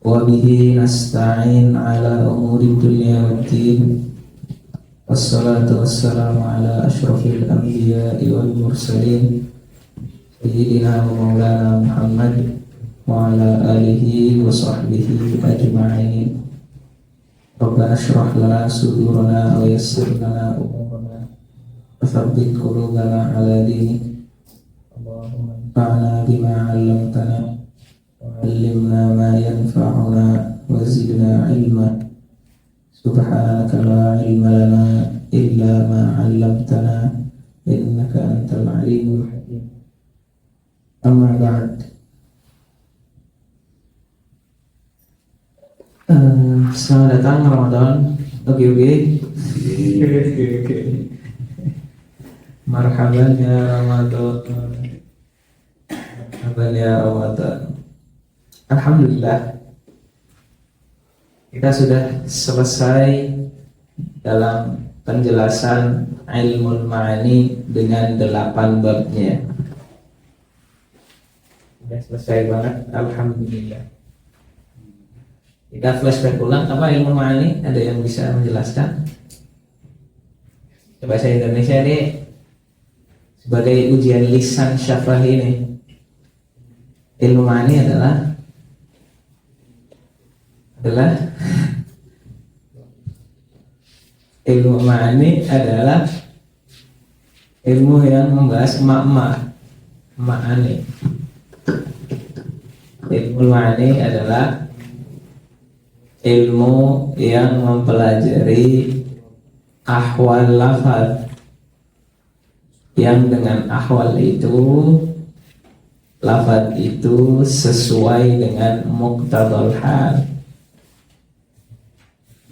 وبه نستعين على أمور الدنيا والدين والصلاة والسلام على أشرف الأنبياء والمرسلين سيدنا ومولانا محمد وعلى آله وصحبه أجمعين. ربنا اشرح لنا صدورنا ويسر لنا أمورنا وثبت قلوبنا على دينك. اللهم انفعنا بما علمتنا وعلمنا ما ينفعنا وزدنا علما. سبحانك لا علم لنا إلا ما علمتنا إنك أنت العليم الحكيم. أما بعد. Selamat datang Ramadan. Oke. Marhaban ya Ramadan. Marhaban ya Ramadan. Alhamdulillah, kita sudah selesai dalam penjelasan ilmu ma'ani dengan 8 babnya. Sudah selesai banget, alhamdulillah. Kita flashback ulang, apa ilmu ma'ani? Ada yang bisa menjelaskan? Bahasa Indonesia ini sebagai ujian lisan syafah ini. Ilmu ma'ani adalah ilmu ma'ani adalah ilmu yang membahas ma'ani. Ilmu ma'ani adalah ilmu yang mempelajari ahwal lafaz, yang dengan ahwal itu lafaz itu sesuai dengan muqtadal hal.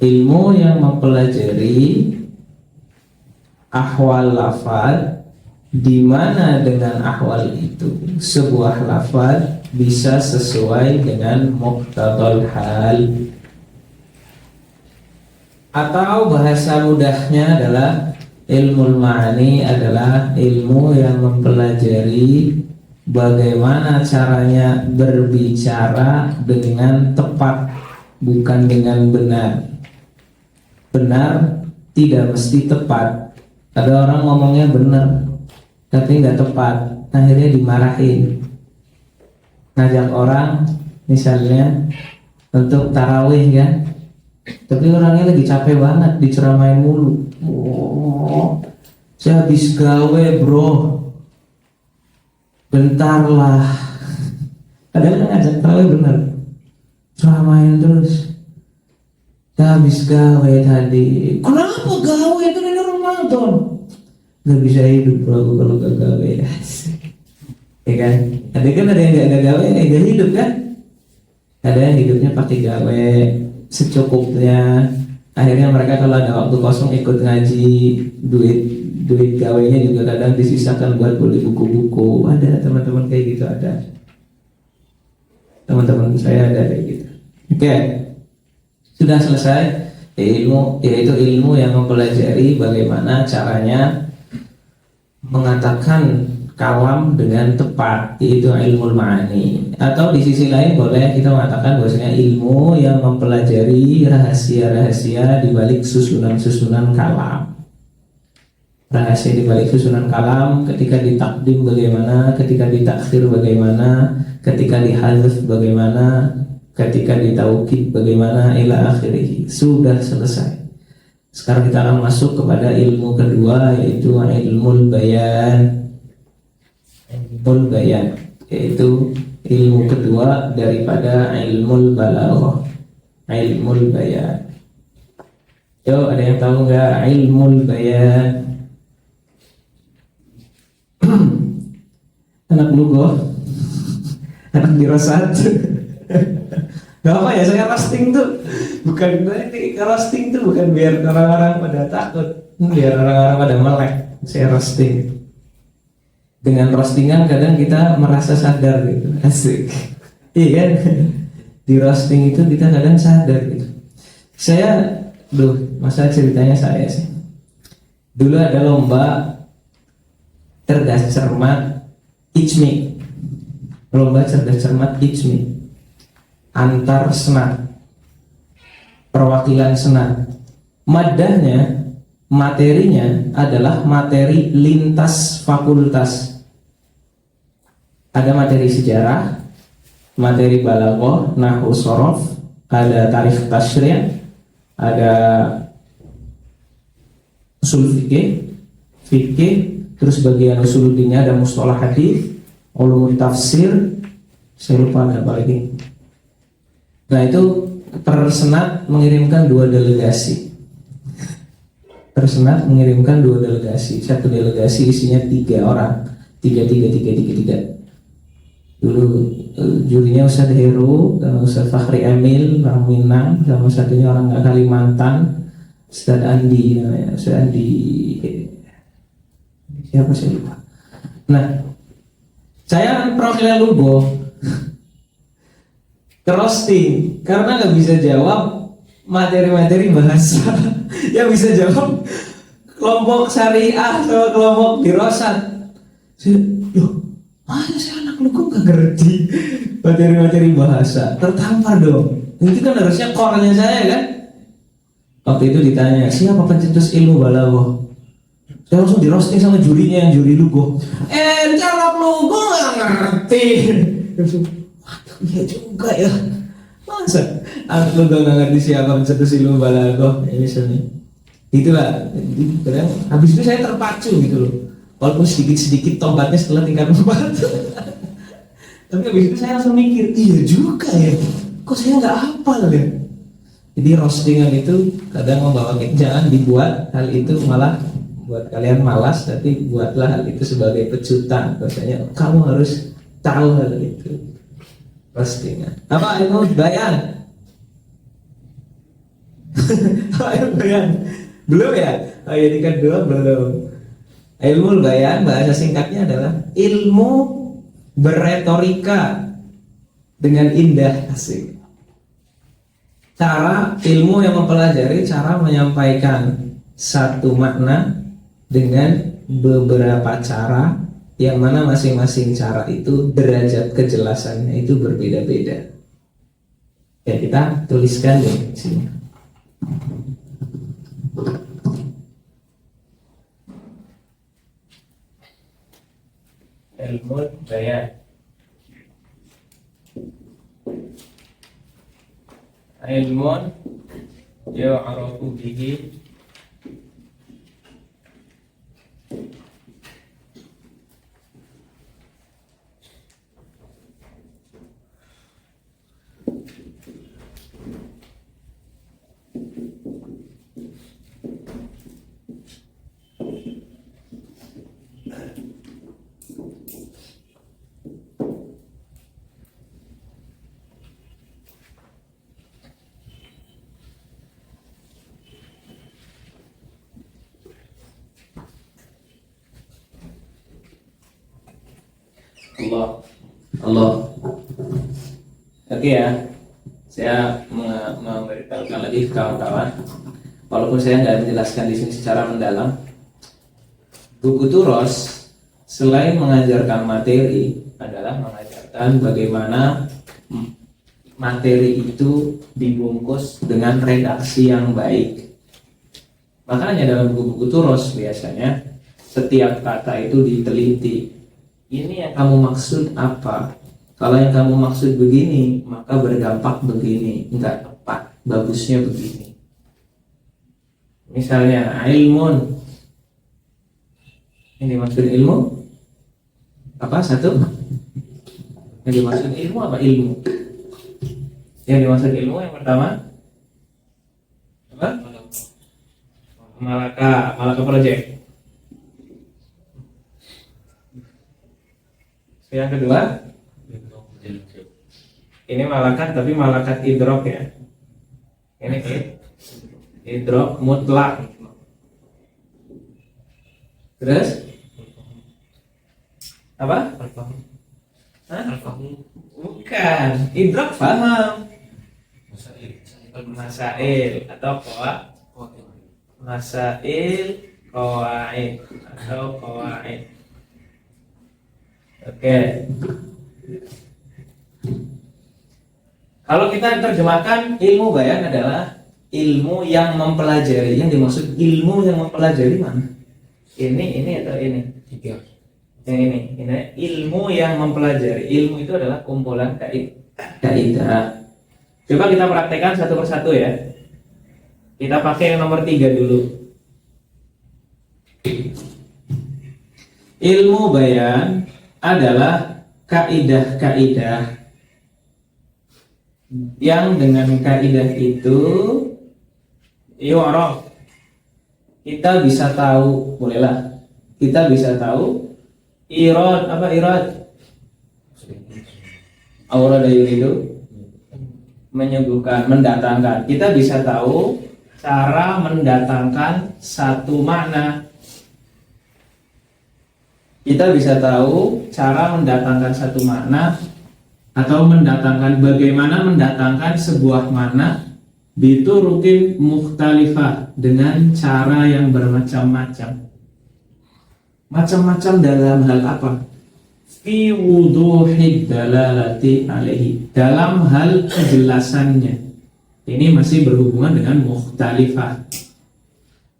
Ilmu yang mempelajari ahwal lafaz, di mana dengan ahwal itu sebuah lafaz bisa sesuai dengan muqtadal hal. Atau bahasa mudahnya adalah ilmu ma'ani adalah ilmu yang mempelajari bagaimana caranya berbicara dengan tepat, bukan dengan benar. Benar tidak mesti tepat. Ada orang ngomongnya benar tapi nggak tepat, akhirnya dimarahin. Ngajak orang misalnya untuk tarawih kan, tapi orangnya lagi capek banget, diceramain mulu. Saya habis gawe bro, bentar lah. Kadang ngajak tarawih bener, ceramain terus. Saya habis gawe tadi. Kenapa gawe itu di Ramadan? Gak bisa hidup bro kalau gak gawe. Ya kan? Ada yang gak gawe, gak hidup kan? Ada yang hidupnya pakai gawe secukupnya. Akhirnya mereka kalau ada waktu kosong ikut ngaji, duit gawenya juga kadang disisakan buat beli buku-buku. Ada teman-teman kayak gitu, ada teman-teman saya ada kayak gitu. Oke, sudah selesai ilmu, yaitu ilmu yang mempelajari bagaimana caranya mengatakan kalam dengan tepat, yaitu ilmu ma'ani. Atau di sisi lain boleh kita mengatakan bahwasanya ilmu yang mempelajari rahasia-rahasia di balik susunan-susunan kalam. Rahasia di balik susunan kalam, ketika ditakdim bagaimana, ketika ditakhir bagaimana, ketika dihadzf bagaimana, ketika ditaukid bagaimana, ila akhirih. Sudah selesai. Sekarang kita akan masuk kepada ilmu kedua, yaitu ilmu bayan. Ilmu bayan yaitu ilmu kedua daripada ilmu balaghah, ilmu bayan. Yo, ada yang tahu nggak ilmu bayan? Anak lugoh, anak dirosat. Gak apa ya, saya roasting tuh bukan roasting tuh bukan biar orang-orang pada takut, biar orang-orang pada melek. Saya roasting. Dengan roastingan kadang kita merasa sadar gitu, asik. Iya kan? Di roasting itu kita kadang sadar gitu. Saya, masa ceritanya saya sih. Dulu ada lomba cerdas cermat ICMI. Lomba cerdas cermat ICMI. antar senat, perwakilan senat. Maddahnya, materinya adalah materi lintas fakultas. Ada materi sejarah, materi balaghah, nahwu, shorof, ada tarikh tasyri', ada usul fikih, terus bagian usuluddinnya ada mustalah hadis, ulumul tafsir, saya lupa ada apa lagi. Nah itu per senat mengirimkan 2 delegasi. Per senat mengirimkan 2 delegasi. Satu delegasi isinya 3 orang, 3. Dulu jurinya Ustadz Heru, Ustadz Fakhri Emil, orang Minang, sama satunya orang Kalimantan, Ustadz Andi namanya, Ustadz Andi siapa saya lupa. Nah, saya perwakilan Lugo roasting karena nggak bisa jawab materi-materi bahasa. Yang bisa jawab kelompok syariah atau kelompok dirosat. Loh, mana sih anak Lugo nggak ngerti materi-materi bahasa, tertampar dong. Itu kan harusnya core-nya saya kan. Waktu itu ditanya siapa pencetus ilmu balaghah, saya langsung di roasting sama jurinya, yang juri Lugo. Anak Lugo nggak ngerti. Waduh, iya juga ya. Masa anak Lugo nggak ngerti siapa pencetus ilmu balaghah? Ya misalnya. Itulah. Kadang habis itu saya terpacu gitu loh. Walaupun sedikit-sedikit tobatnya setelah tingkat 4. Tapi habis itu saya langsung mikir, iya juga ya. Kok saya nggak hafal ya? Jadi roastingan itu kadang membawa jangan dibuat hal itu malah buat kalian malas, tapi buatlah hal itu sebagai pecutan. Bahasanya kamu harus tahu hal itu. Roastingan. Apa ilmu bayan? Apa ilmu bayan? Belum ya? Oh ya, tingkat 2 belum. Ilmu bayan bahasa singkatnya adalah ilmu berretorika dengan indah, asik. Cara ilmu yang mempelajari cara menyampaikan satu makna dengan beberapa cara, yang mana masing-masing cara itu derajat kejelasannya itu berbeda-beda. Ya, kita tuliskan di sini. Ilmu bayan. Ilmun yu'rafu bihi Allah. Oke ya, saya memberitahukan lagi ke kawan-kawan, walaupun saya nggak menjelaskan di sini secara mendalam. Buku Turos selain mengajarkan materi adalah mengajarkan bagaimana materi itu dibungkus dengan redaksi yang baik. Makanya dalam buku-buku Turos biasanya setiap kata itu diteliti. Ini yang kamu maksud apa? Kalau yang kamu maksud begini, maka berdampak begini. Enggak tepat, bagusnya begini. Misalnya ilmun. Yang dimaksud ilmu apa? Satu. Yang dimaksud ilmu apa? Ilmu. Yang dimaksud ilmu yang pertama apa? Malaka project. Yang kedua, ini malakat tapi malakat idrok ya. Ini idrok mutlak. Terus apa? Bukan, idrok faham. Masail atau masail qawaid atau qawaid. Oke. Kalau kita terjemahkan ilmu bayan adalah ilmu yang mempelajari. Yang dimaksud ilmu yang mempelajari mana? Ini atau ini? Tiga. Yang ini ilmu yang mempelajari. Ilmu itu adalah kumpulan kaidah. Coba kita praktekkan satu persatu ya. Kita pakai yang nomor 3 dulu. Ilmu bayan adalah kaidah-kaidah yang dengan kaidah itu yu'raf, kita bisa tahu, bolehlah kita bisa tahu irad, apa irad? Aurada yuridu, menyuguhkan, mendatangkan. Kita bisa tahu cara mendatangkan satu makna. Kita bisa tahu cara mendatangkan satu makna atau mendatangkan, bagaimana mendatangkan sebuah makna biturukin mukhtalifah, dengan cara yang bermacam-macam. Macam-macam dalam hal apa? Fi wuduhid dalalati alaihi, dalam hal kejelasannya. Ini masih berhubungan dengan mukhtalifah.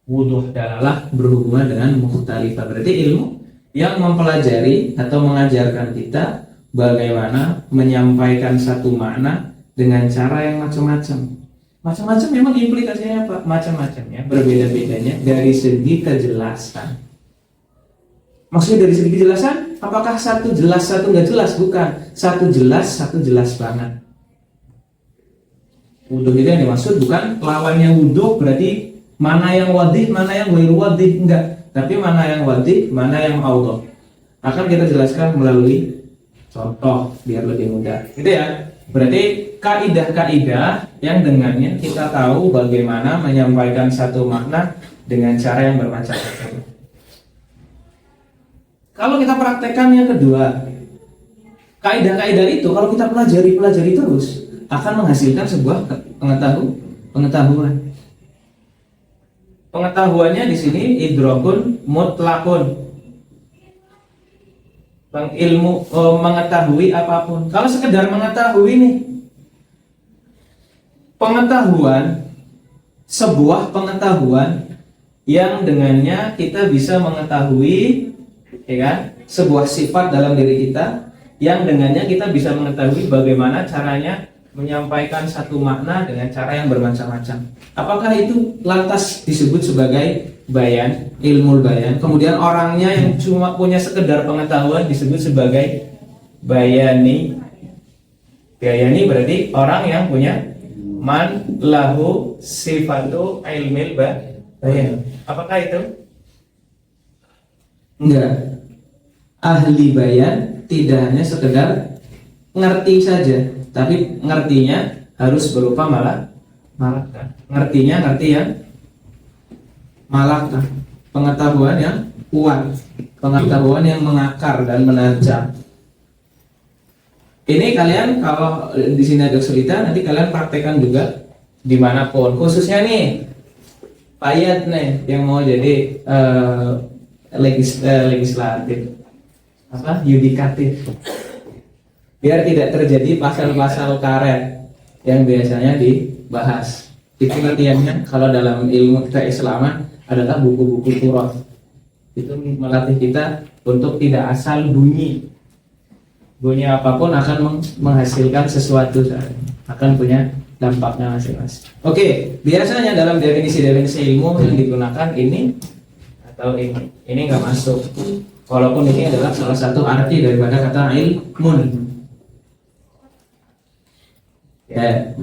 Wuduh dalalah berhubungan dengan mukhtalifah. Berarti ilmu yang mempelajari atau mengajarkan kita bagaimana menyampaikan satu makna dengan cara yang macam-macam. Macam-macam memang implikasinya apa? Macam-macamnya, berbeda-bedanya dari segi kejelasan. Maksudnya dari segi kejelasan, apakah satu jelas, satu nggak jelas? Bukan. Satu jelas banget. Wuduh itu yang dimaksud bukan lawannya wuduh, berarti mana yang wadih, mana yang ghairu wadih, enggak. Tapi mana yang wadih, mana yang awdah. Akan kita jelaskan melalui contoh biar lebih mudah. Gitu ya. Berarti kaidah-kaidah yang dengannya kita tahu bagaimana menyampaikan satu makna dengan cara yang bermacam-macam. Kalau kita praktekkan yang kedua, kaidah-kaidah itu kalau kita pelajari terus akan menghasilkan sebuah pengetahuan. Pengetahuannya di sini idrakun mutlakun. Ilmu mengetahui apapun. Kalau sekedar mengetahui nih, pengetahuan, sebuah pengetahuan yang dengannya kita bisa mengetahui, ya kan, sebuah sifat dalam diri kita, yang dengannya kita bisa mengetahui bagaimana caranya menyampaikan satu makna dengan cara yang bermacam-macam. Apakah itu lantas disebut sebagai bayan, ilmu bayan? Kemudian orangnya yang cuma punya sekedar pengetahuan disebut sebagai bayani. Bayani berarti orang yang punya man lahu sifatu ilmil bayan. Apakah itu? Enggak. Ahli bayan tidak hanya sekedar ngerti saja, tapi ngertinya harus berupa malakah. Ngertinya ngerti yang malakah, pengetahuan yang kuat, pengetahuan yang mengakar dan menajam. Ini kalian kalau di sini agak kesulitan, nanti kalian praktekkan juga dimanapun. Khususnya nih Payat nih yang mau jadi legislatif, apa, yudikatif, biar tidak terjadi pasal-pasal karet yang biasanya dibahas. Itu latihannya kalau dalam ilmu keislaman adalah buku-buku turaf. Itu melatih kita untuk tidak asal bunyi. Bunyi apapun akan menghasilkan sesuatu, akan punya dampaknya masing-masing. Oke, biasanya dalam definisi-definisi ilmu yang digunakan ini atau ini nggak masuk. Walaupun ini adalah salah satu arti daripada kata ilmun. Ya.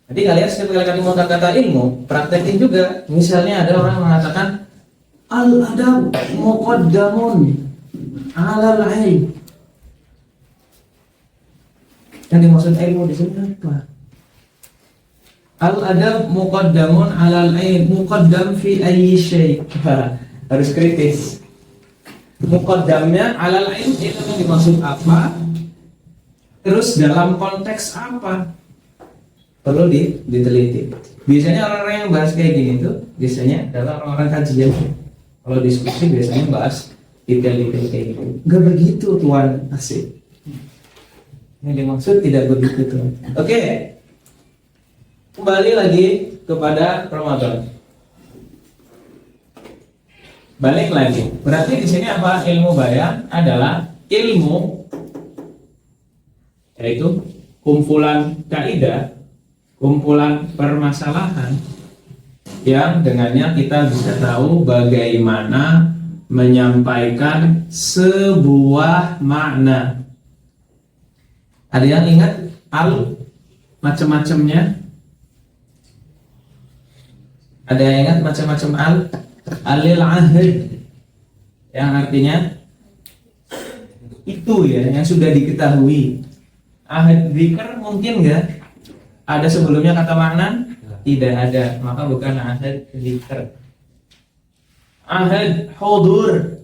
Jadi kalian setiap kali ketemu kata ilmu, praktekin juga. Misalnya ada orang mengatakan al-adab muqaddamun 'alal ilm. Yang dimaksud ilmu di sini apa? Al-adab muqaddamun 'alal ilm. Muqaddam fi ayyi syai'. Harus kritis. Muqaddamnya 'alal ilm itu yang dimaksud apa? Terus dalam konteks apa? Perlu diteliti. Biasanya orang-orang yang bahas kayak gini tuh biasanya adalah orang-orang kajian. Kalau diskusi biasanya bahas detail-detail kayak gitu. Enggak begitu tuan, asik. Yang dimaksud tidak begitu tuh. Oke. Kembali lagi kepada Ramadan. Balik lagi. Berarti di sini apa? Ilmu bayan adalah ilmu, yaitu kumpulan kaidah, kumpulan permasalahan yang dengannya kita bisa tahu bagaimana menyampaikan sebuah makna. Ada yang ingat al macam-macamnya? Ada yang ingat macam-macam al? Alil ahd yang artinya itu ya, yang sudah diketahui. Ahad dzikr mungkin enggak? Ada sebelumnya kata makna? Tidak ada, maka bukan ahad dzikr. Ahad hudur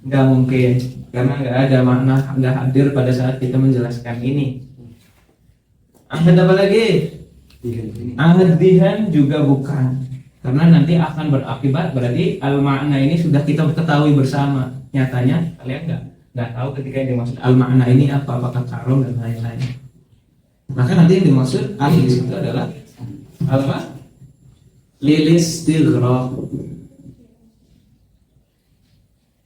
enggak mungkin, karena enggak ada makna, enggak hadir pada saat kita menjelaskan ini. Ahad apa lagi? Ahad dihan juga bukan, karena nanti akan berakibat berarti al makna ini sudah kita ketahui bersama. Nyatanya kalian enggak tahu ketika yang dimaksud al makna ini apa, apakah karom dan lain-lain. Maka nanti yang dimaksud al di situ adalah apa? Lilis istighraq.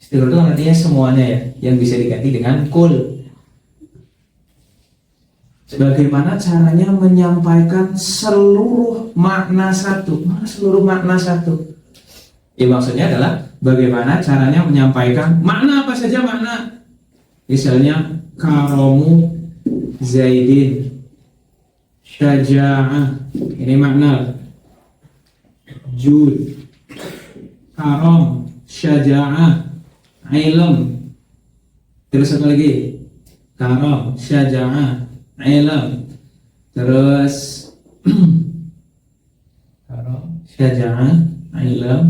Istighraq itu artinya semuanya ya, yang bisa diganti dengan kul. Bagaimana caranya menyampaikan seluruh makna satu? Seluruh makna satu. Ya maksudnya adalah bagaimana caranya menyampaikan makna apa saja makna. Misalnya karomu Zaidin, syaja'ah, ini makna. Jud, karom, syaja'ah, ilm. Terus apa lagi? Karom, syaja'ah, ilm. Terus karom, syaja'ah, ilm.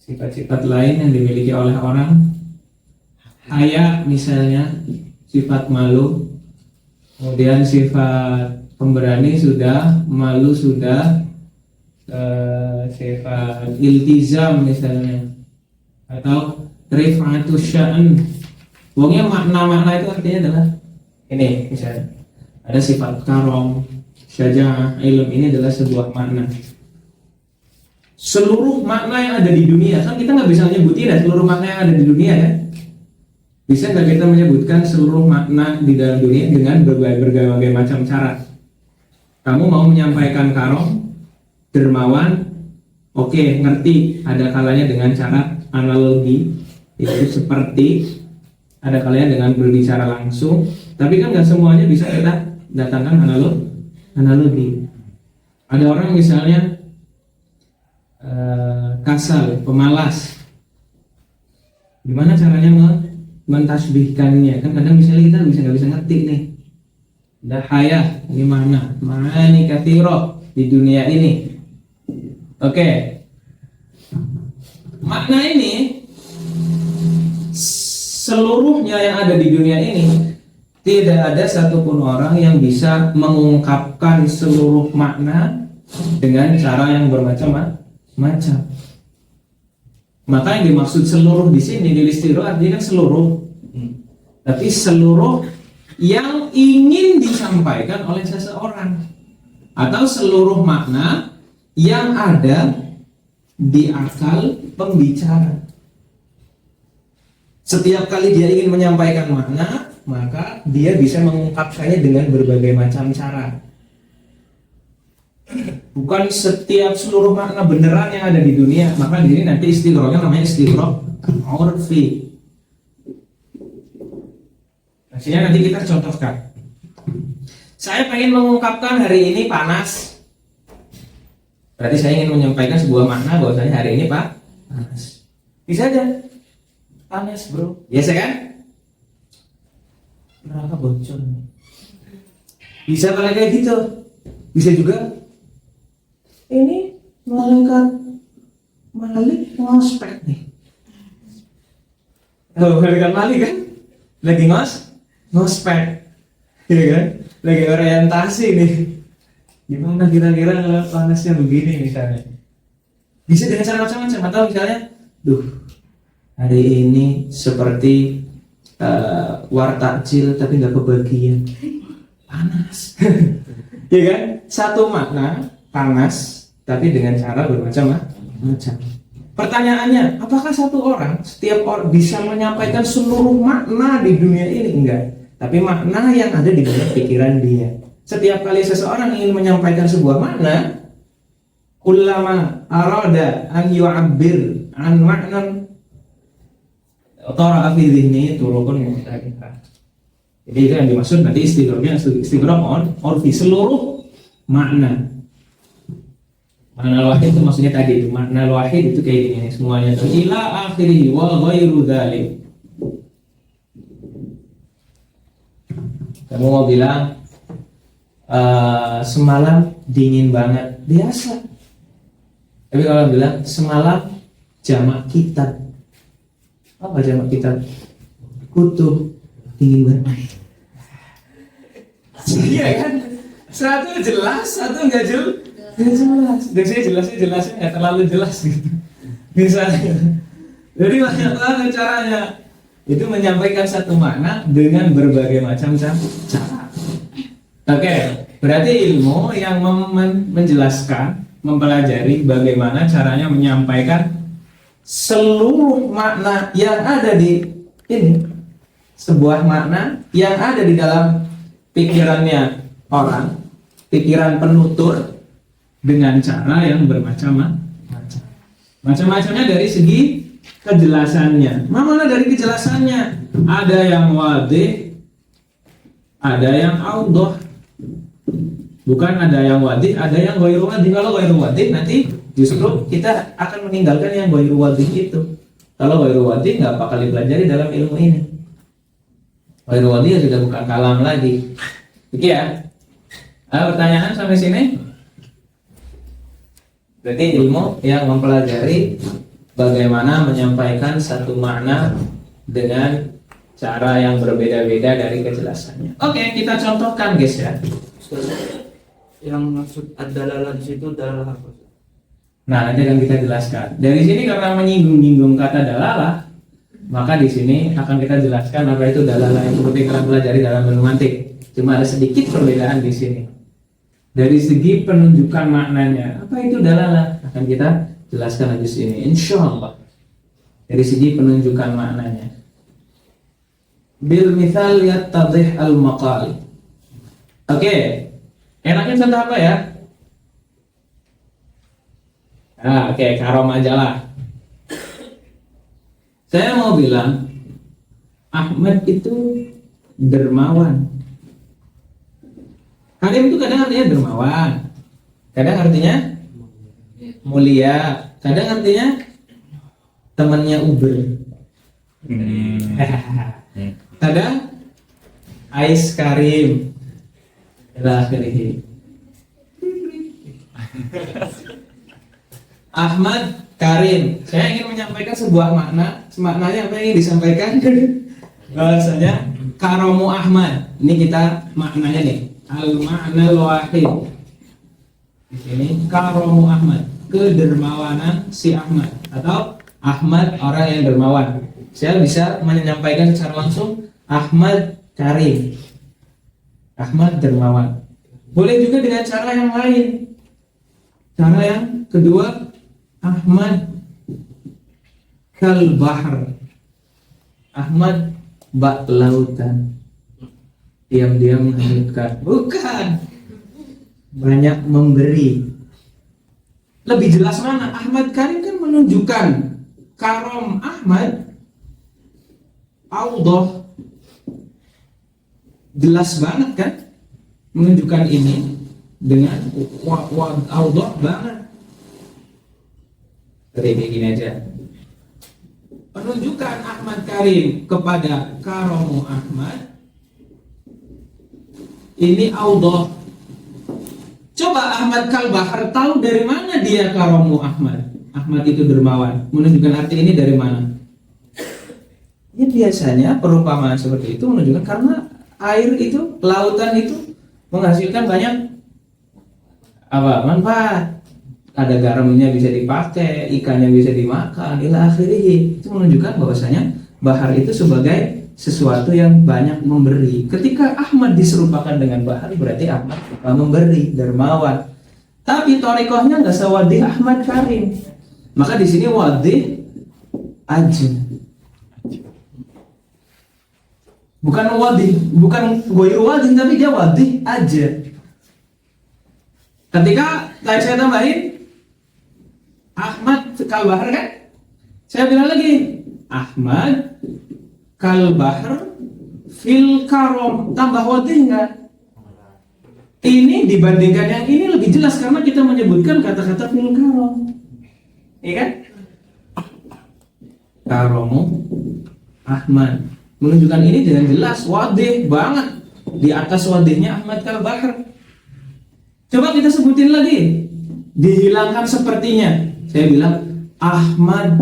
Sifat-sifat lain yang dimiliki oleh orang, haya misalnya, sifat malu. Kemudian sifat pemberani sudah, malu sudah, sifat iltizam misalnya, atau rif'atus sya'an. Pokoknya makna-makna itu artinya adalah ini, misalnya ada sifat karom, syaja'ah, ilm, ini adalah sebuah makna. Seluruh makna yang ada di dunia, kan kita nggak bisa menyebutin ya seluruh makna yang ada di dunia ya. Bisa nggak kita menyebutkan seluruh makna di dalam dunia dengan berbagai macam cara? Kamu mau menyampaikan karom, dermawan, oke, ngerti. Ada kalanya dengan cara analogi, itu seperti, ada kalanya dengan berbicara langsung. Tapi kan nggak semuanya bisa kita datangkan analogi. Ada orang misalnya kasal, pemalas. Gimana caranya mentasbihkannya? Kan kadang misalnya kita nggak bisa ngerti nih. Dahaya gimana? Ma'ani katsira di dunia ini. Oke. Makna ini seluruhnya yang ada di dunia ini, tidak ada satupun orang yang bisa mengungkapkan seluruh makna dengan cara yang bermacam-macam. Maka yang dimaksud seluruh di sini di listiro artinya kan seluruh, tapi seluruh yang ingin disampaikan oleh seseorang, atau seluruh makna yang ada di akal pembicara. Setiap kali dia ingin menyampaikan makna, maka dia bisa mengungkapkannya dengan berbagai macam cara. Bukan setiap seluruh makna beneran yang ada di dunia. Maka di sini nanti istighraqnya namanya istighraq urfi. Maksudnya nanti kita contohkan. Saya pengen mengungkapkan hari ini panas. Berarti saya ingin menyampaikan sebuah makna bahwasanya hari ini panas. Bisa aja. Panas bro. Biasa kan? Neraka bocor. Bisa kalau kayak gitu. Bisa juga. Ini malaikat Malik ngospek nih. Oh, malaikat Malik kan? Lagi ngospek. Iya kan? Lagi orientasi nih. Gimana kira-kira kalau panasnya begini misalnya? Bisa dengan cara macam-macam, atau misalnya, duh, Hari ini seperti wartakjil tapi nggak kebagian. Panas. Ya kan? Satu makna panas tapi dengan cara bermacam-macam. Pertanyaannya, apakah satu orang setiap orang bisa menyampaikan seluruh makna di dunia ini? Enggak. Tapi makna yang ada di dalam pikiran dia. Setiap kali seseorang ingin menyampaikan sebuah makna, kullama arada an yu'abbir an ma'nan tara'a fi dhihni turukun mukhtalifah. Jadi itu yang dimaksud nanti istighraq on orfi seluruh makna. Makna wahid itu maksudnya tadi itu makna wahid itu kayak gini semuanya tuh ila akhirih wa ghairu dzalik. Kamu mau bilang semalam dingin banget, biasa. Tapi kalau bilang semalam jamak kitab, apa jamak kitab? Kutub, dingin banget. Iya kan? Satu jelas, satu nggak jelas. Dan saya jelasnya nggak terlalu jelas gitu. Misalnya, jadi banyak banget caranya. Itu menyampaikan satu makna dengan berbagai macam cara. Oke, berarti ilmu yang menjelaskan, mempelajari bagaimana caranya menyampaikan seluruh makna yang ada di ini, sebuah makna yang ada di dalam pikirannya orang, pikiran penutur dengan cara yang bermacam-macam. Macam-macamnya dari segi kejelasannya. Mana dari kejelasannya? Ada yang wadih, ada yang audah. Bukan ada yang wadih, ada yang ghairu wadih. Kalau ghairu wadih nanti justru kita akan meninggalkan yang ghairu wadih itu. Kalau ghairu wadih nggak bakal dipelajari dalam ilmu ini. Ghairu wadih sudah bukan kalam lagi. Oke ya. Ada pertanyaan sampai sini? Berarti ilmu yang mempelajari bagaimana menyampaikan satu makna dengan cara yang berbeda-beda dari kejelasannya. Oke, kita contohkan guys ya. Yang maksud ad-dalalah di situ dalalah apa? Nah, nanti akan kita jelaskan. Dari sini karena menyinggung-nyinggung kata dalalah, maka di sini akan kita jelaskan apa itu dalalah yang seperti kalian pelajari dalam ilmu mantik. Cuma ada sedikit perbedaan di sini. Dari segi penunjukan maknanya, apa itu dalalah? Akan kita jelaskan lagi sini, insya Allah. Dari segi penunjukan maknanya. Bil mithal yattadih al maqal. Oke, enaknya contoh apa ya? Oke, karom aja lah. Saya mau bilang Ahmad itu dermawan. Karim itu kadang artinya dermawan, kadang artinya mulia, kadang artinya temannya Uber. Kadang Ais Karim. Ahmad Karim. Saya ingin menyampaikan sebuah makna. Maknanya apa yang ingin disampaikan? Bahasanya Karomu Ahmad. Ini kita maknanya nih. Al-ma'na al-wahid. Di sini Karomu Ahmad, kedermawanan si Ahmad atau Ahmad orang yang dermawan. Saya bisa menyampaikan secara langsung Ahmad Karim. Ahmad dermawan. Boleh juga dengan cara yang lain. Cara yang kedua, Ahmad kal bahr. Ahmad bak lautan. Diam-diam menghanyutkan. Bukan. Banyak memberi. Lebih jelas mana? Ahmad Karim kan menunjukkan karom Ahmad Allah. Jelas banget kan? Menunjukkan ini dengan Allah banget. Kayak gini aja. Penunjukan Ahmad Karim kepada karomu Ahmad ini Allah. Coba Ahmad Kalbahar tahu dari mana dia karomu Ahmad. Ahmad itu dermawan. Menunjukkan arti ini dari mana? Ya biasanya perumpamaan seperti itu menunjukkan karena air itu, lautan itu menghasilkan banyak apa? Manfaat. ada garamnya bisa dipakai, ikannya bisa dimakan, ila akhirih. Itu menunjukkan bahwasanya bahar itu sebagai sesuatu yang banyak memberi. Ketika Ahmad diserupakan dengan bahar, berarti Ahmad memberi, dermawan. Tapi torikohnya nggak sewadih Ahmad Karim. Maka di sini wadih aja. Bukan wadih, bukan goyru wadih, tapi dia wadih aja. Ketika saya tambahin Ahmad Kalbahar kan, saya bilang lagi Ahmad Kalbahar fil karom, tambah wadih enggak? Ini dibandingkan yang ini lebih jelas karena kita menyebutkan kata-kata fil karom, iya kan? Karomu Ahmad menunjukkan ini dengan jelas, wadih banget, di atas wadihnya Ahmad Kalbahar. Coba kita sebutin lagi, dihilangkan sepertinya. Saya bilang Ahmad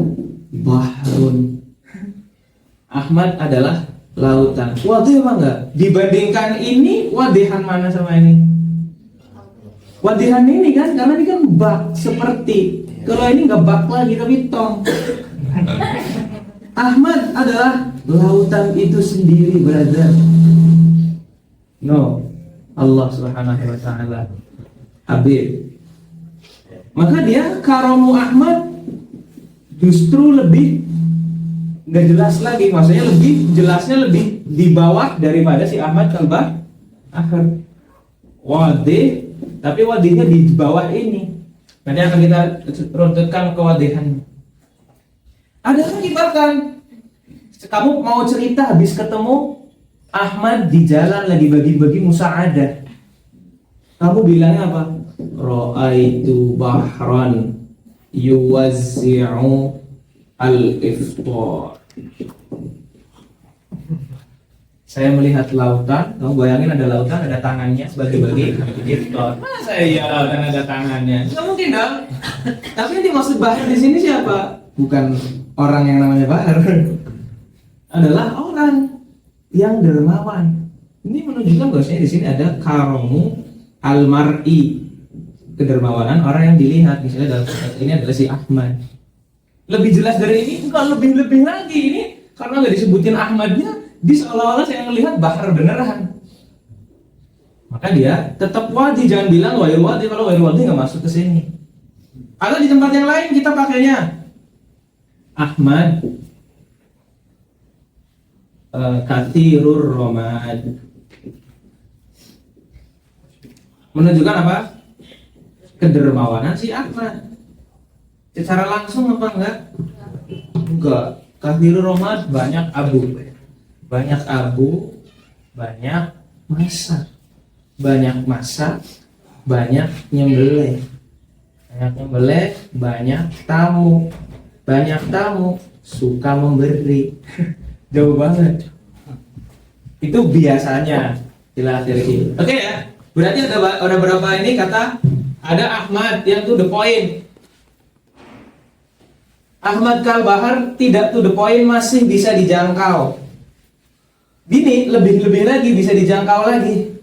Bahrun. Ahmad adalah lautan. Wadih apa enggak? Dibandingkan ini, wadihan mana sama ini? Wadihan ini kan, karena ini kan bak, seperti. Kalau ini enggak bak lagi, tapi tong. Ahmad adalah lautan itu sendiri, brother. No, Allah Subhanahu wa ta'ala Habib. Maka dia karomu Ahmad justru lebih nggak jelas lagi, maksudnya lebih jelasnya lebih di bawah daripada si Ahmad Kalbah akhir wadih, tapi wadihnya di bawah ini. Nanti akan kita runtutkan kewadihannya. Ada lagi bahkan kamu mau cerita habis ketemu Ahmad di jalan lagi bagi-bagi musa'adah, kamu bilangnya apa? Ra'aitu bahran yuwazzi'u al-iftar. Saya melihat lautan, kamu bayangin ada lautan, ada tangannya bagi-bagi iftar. Masa iya lautan ada tangannya? Nggak mungkin dong. Tapi yang dimaksud bahar di sini siapa? Bukan orang yang namanya bahar. Adalah orang yang dermawan. Ini menunjukkan bahwasanya di sini ada karomu al-mar'i, kedermawanan orang yang dilihat. Misalnya dalam konteks ini adalah si Ahmad. Lebih jelas dari ini, bukan lebih-lebih lagi ini, karena nggak disebutin Ahmadnya, di seolah-olah saya melihat bahar beneran. Maka dia tetap wadi, jangan bilang wairu wadi, kalau wairu wadi nggak masuk ke sini. Atau di tempat yang lain kita pakainya Ahmad kathirur romad, menunjukkan apa? Kedermawanan si Ahmad. Secara langsung apa enggak? Enggak. Kathirur romad, banyak abu, banyak abu, banyak masak, banyak masak, banyak nyembelih, banyak tamu, suka memberi. Jauh banget. Itu biasanya. Oke ya. Berarti ada berapa ini kata? Ada Ahmad yang to the point. Ahmad Kalbahar tidak to the point, masih bisa dijangkau. Ini lebih lagi bisa dijangkau lagi.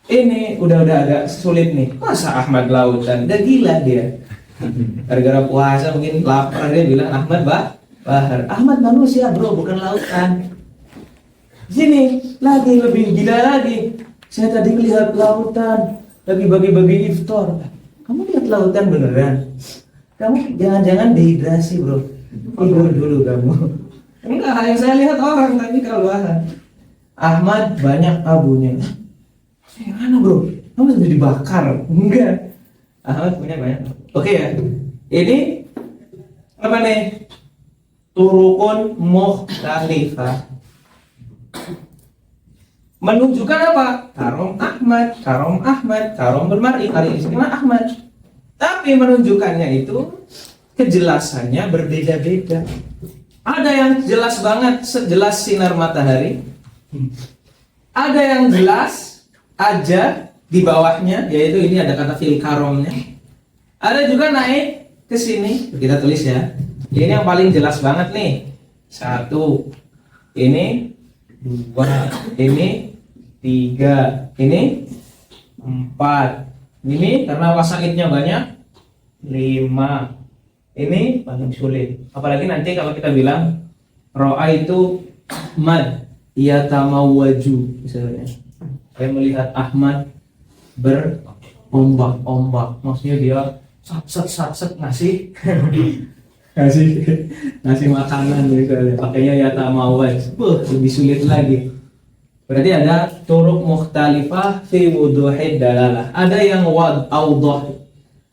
Ini udah agak sulit nih. Masa Ahmad lautan? Udah gila dia. Gara-gara puasa mungkin lapar, dia bilang Ahmad Bahar. Ahmad manusia bro, bukan lautan. Sini lagi lebih gila lagi. Saya tadi melihat lautan lagi bagi-bagi iftar. Kamu lihat lautan beneran? Kamu jangan-jangan dehidrasi bro. Tidur dulu kamu. Enggak, yang saya lihat orang tadi kalau Bahar. Ahmad banyak abunya. Yang mana bro? Kamu sudah dibakar? Enggak. Ahmad punya banyak. Oke ya. Ini apa nih? Turukun mukhtalifah, menunjukkan apa? Karom bermari, kali ini Ahmad. Tapi menunjukkannya itu kejelasannya berbeda-beda. Ada yang jelas banget, sejelas sinar matahari. Ada yang jelas aja di bawahnya, yaitu ini ada kata fil karomnya. Ada juga naik ke sini, kita tulis ya. Ini yang paling jelas banget nih. 1, ini 2, ini 3, ini 4. Ini karena wasaitnya banyak, 5. Ini paling sulit. Apalagi nanti kalau kita bilang ro'a itu Ahmad yatamawwaju misalnya. Saya melihat Ahmad berombak-ombak. Maksudnya dia sat ngasih ngasih makanan misalnya. Pakainya yatamawwaj. Lebih sulit lagi. Berarti ada turuk mukhtalifah fi wuduhid dalalah. Ada yang awdah,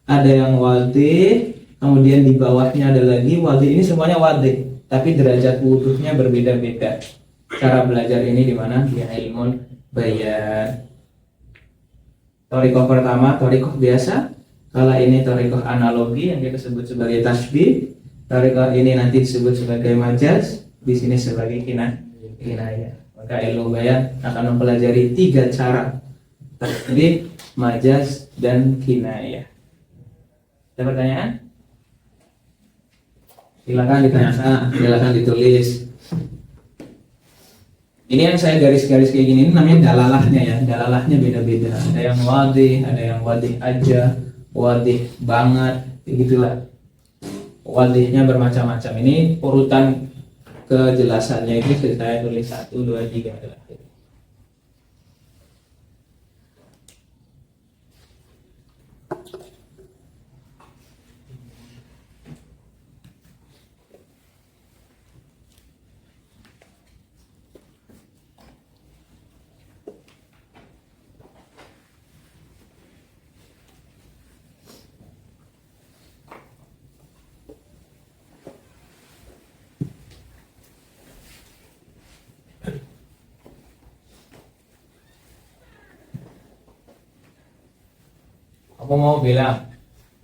ada yang wadih, kemudian di bawahnya ada lagi wadih. Ini semuanya wadih, tapi derajat wuduhnya berbeda-beda. Cara belajar ini di mana? Di ilmu bayan. Thariqah pertama, thariqah biasa. Kalau ini thariqah analogi yang kita sebut sebagai tasbih. Thariqah ini nanti disebut sebagai majaz, di sini sebagai kinayah. Maka ilmu bayan akan mempelajari 3 cara tasbih, majaz, dan kinayah. Ada pertanyaan? Silakan ditanyakan, silakan ditulis. Ini yang saya garis-garis kayak gini, ini namanya dalalahnya ya. Dalalahnya beda-beda. Ada yang wadih, ada yang wadih aja, wadih banget, begitulah. Wadihnya bermacam-macam. Ini urutan kejelasannya itu saya tulis 1, 2, 3 adalah. Aku mau bilang,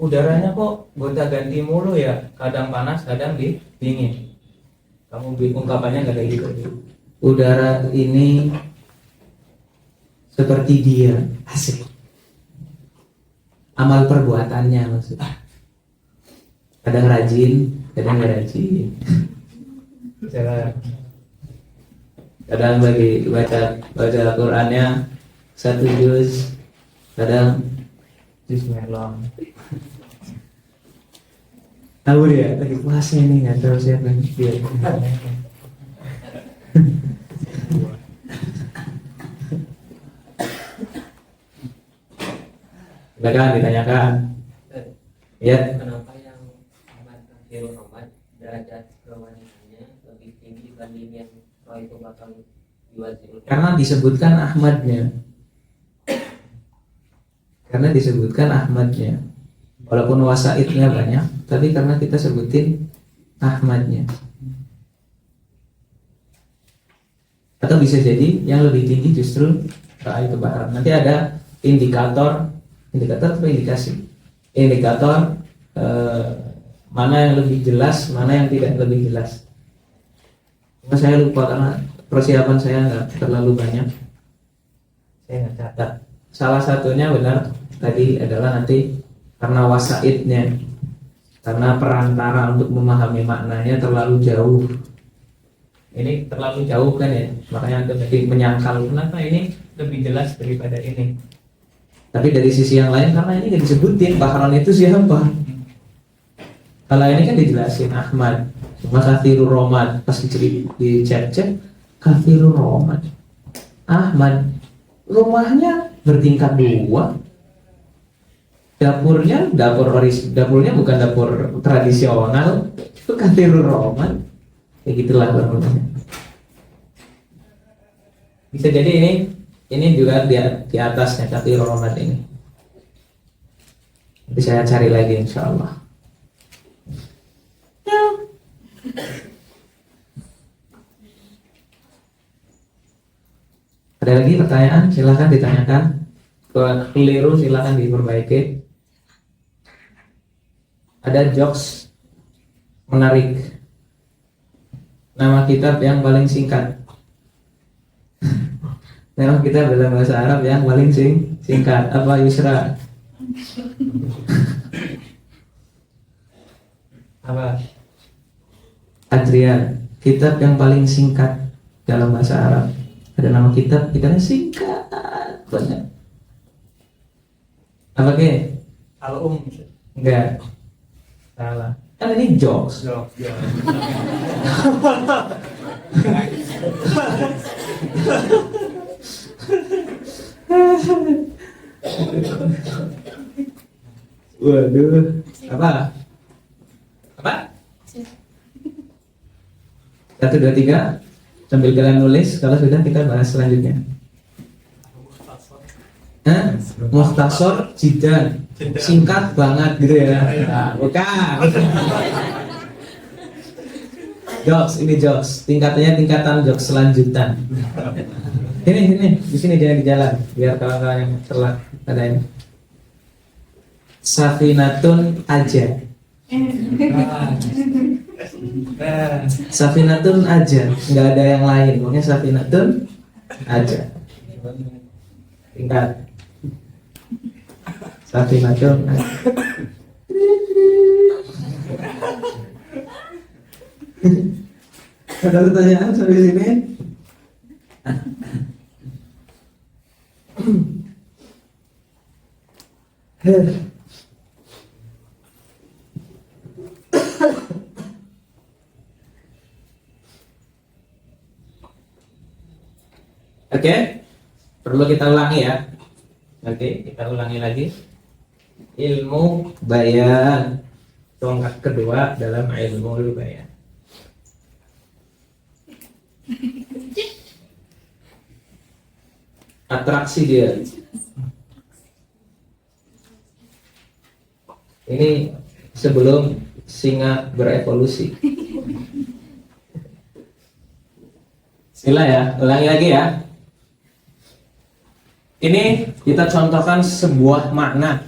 udaranya kok gonta-ganti mulu ya, kadang panas, kadang dingin. Kamu ungkapannya nggak kayak gitu. Udara ini seperti dia, asik. Amal perbuatannya maksudnya. Kadang rajin, kadang nggak rajin. Kadang lagi baca Al-Qur'annya 1 juz, kadang Bismillah. Tahu dia lagi puasnya nih, nggak tahu siapa dia. Silakan ditanyakan. Ya. Kenapa yang Ahmad Kafir Muhammad derajat kewanitanya lebih tinggi dibanding yang roh itu bakal diwajibkan? Karena disebutkan Ahmadnya. Karena disebutkan Ahmadnya. Walaupun wasaitnya banyak, tapi karena kita sebutin Ahmadnya. Atau bisa jadi yang lebih tinggi justru itu Bahar. Nanti ada indikator atau indikasi. Indikator mana yang lebih jelas, mana yang tidak lebih jelas. Cuma saya lupa karena persiapan saya nggak terlalu banyak. Saya nggak catat. Salah satunya benar tadi adalah nanti karena wasaitnya, karena perantara untuk memahami maknanya terlalu jauh. Ini terlalu jauh kan ya, makanya Anda jadi menyangkal kenapa ini lebih jelas daripada ini. Tapi dari sisi yang lain karena ini nggak disebutin Bahron itu siapa. Kalau ini kan dijelasin Ahmad, cuma Kathirur Romad pas dicek Kathirur Romad, Ahmad rumahnya bertingkat 2, dapurnya bukan dapur tradisional, itu Kathirur Romad, kayak gitulah bangunannya. Bisa jadi ini juga di atasnya Kathirur Romad ini. Nanti saya cari lagi insya Allah. Ada lagi pertanyaan? Silahkan ditanyakan. Kalau keliru silahkan diperbaiki. Ada jokes menarik. Nama kitab yang paling singkat. Nama kitab dalam bahasa Arab yang paling singkat. Apa Yusra? Apa? Adrian. Kitab yang paling singkat dalam bahasa Arab. Ada nama kitabnya singkat banget. Apa ke? Al-Um. Enggak. Salah. Kan ini jokes. Jok. Waduh. Apa? Apa? 1, 2, 3. Sambil kalian nulis, kalau sudah kita bahas selanjutnya. Hah? Mukhtasar jidan. Singkat banget gitu ya. Nah, bukan. Jokes, ini jokes. Tingkatannya tingkatan jokes selanjutan. Ini di sini jangan di jalan, biar kawan-kawan yang telat ada ini. Safinatun aja. Safinatun aja, nggak ada yang lain. Pokoknya Safinatun aja. Tingkat. Safinatun aja. Ada pertanyaan sampai sini? Oke, perlu kita ulangi ya. Nanti kita ulangi lagi. Ilmu bayan, tongkat kedua dalam ilmu bayan. Atraksi dia. Ini sebelum singa berevolusi. Bismillah ya, ulangi lagi ya. Ini kita contohkan sebuah makna,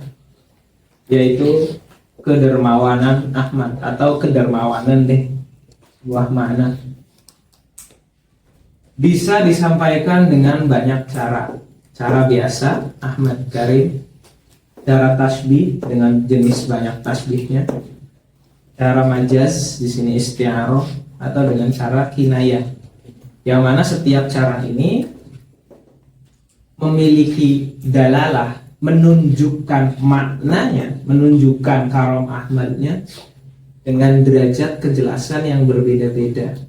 yaitu kedermawanan Ahmad atau kedermawanan deh, sebuah makna. Bisa disampaikan dengan banyak cara. Cara biasa, Ahmad Karim. Cara tasbih dengan jenis banyak tasbihnya. Cara majaz, di sini isti'arah, atau dengan cara kinayah. Yang mana setiap cara ini memiliki dalalah, menunjukkan maknanya, menunjukkan karom Ahmadnya dengan derajat kejelasan yang berbeda-beda.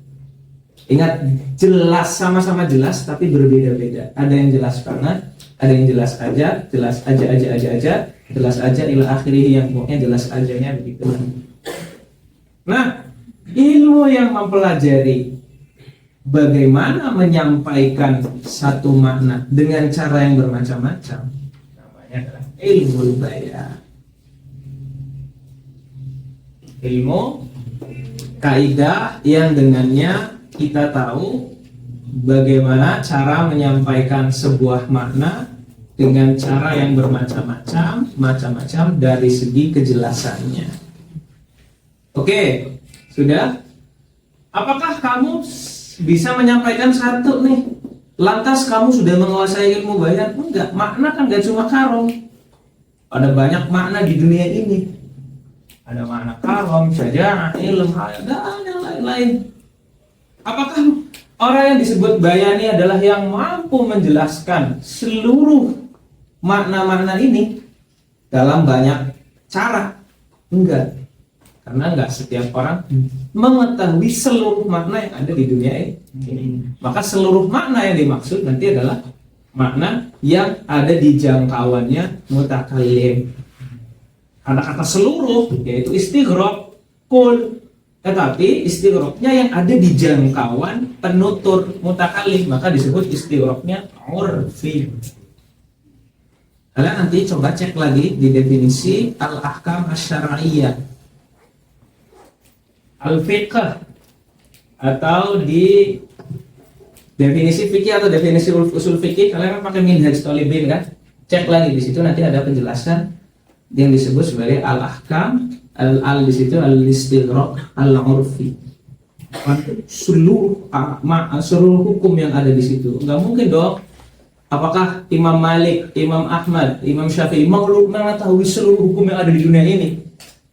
Ingat, jelas, sama-sama jelas tapi berbeda-beda. Ada yang jelas banget, ada yang jelas aja, jelas aja ila akhirih, yang pokoknya jelas ajanya begitu. Nah, ilmu yang mempelajari bagaimana menyampaikan satu makna dengan cara yang bermacam-macam namanya adalah ilmu bayan. Ilmu kaidah yang dengannya kita tahu bagaimana cara menyampaikan sebuah makna dengan cara yang bermacam-macam dari segi kejelasannya. Oke, sudah? Apakah kamu bisa menyampaikan satu nih, lantas kamu sudah menguasai ilmu bayan? Enggak, makna kan gak cuma karom. Ada banyak makna di dunia ini. Ada makna karom, syaja'ah, ilm, dan yang lain-lain. Apakah orang yang disebut bayani adalah yang mampu menjelaskan seluruh makna-makna ini dalam banyak cara? Enggak. Karena enggak setiap orang mengetahui seluruh makna yang ada di dunia ini. Maka seluruh makna yang dimaksud nanti adalah makna yang ada di jangkauannya mutakallim. Ada kata seluruh, yaitu istighraq, kul. Tetapi istighraqnya yang ada di jangkauan penutur mutakallim, maka disebut istighraqnya urfi. Kalian nanti coba cek lagi di definisi al-ahkam asy-syar'iyyah, al-fiqh, atau di definisi fikih atau definisi usul fikih. Kalian kan pakai Minhaj Thalibin kan? Cek lagi di situ, nanti ada penjelasan yang disebut sebagai al-ahkam, al di situ al-istighraq al-urfi. Seluruh hukum yang ada di situ. Enggak mungkin dong. Apakah Imam Malik, Imam Ahmad, Imam Syafi'i mengetahui seluruh hukum yang ada di dunia ini?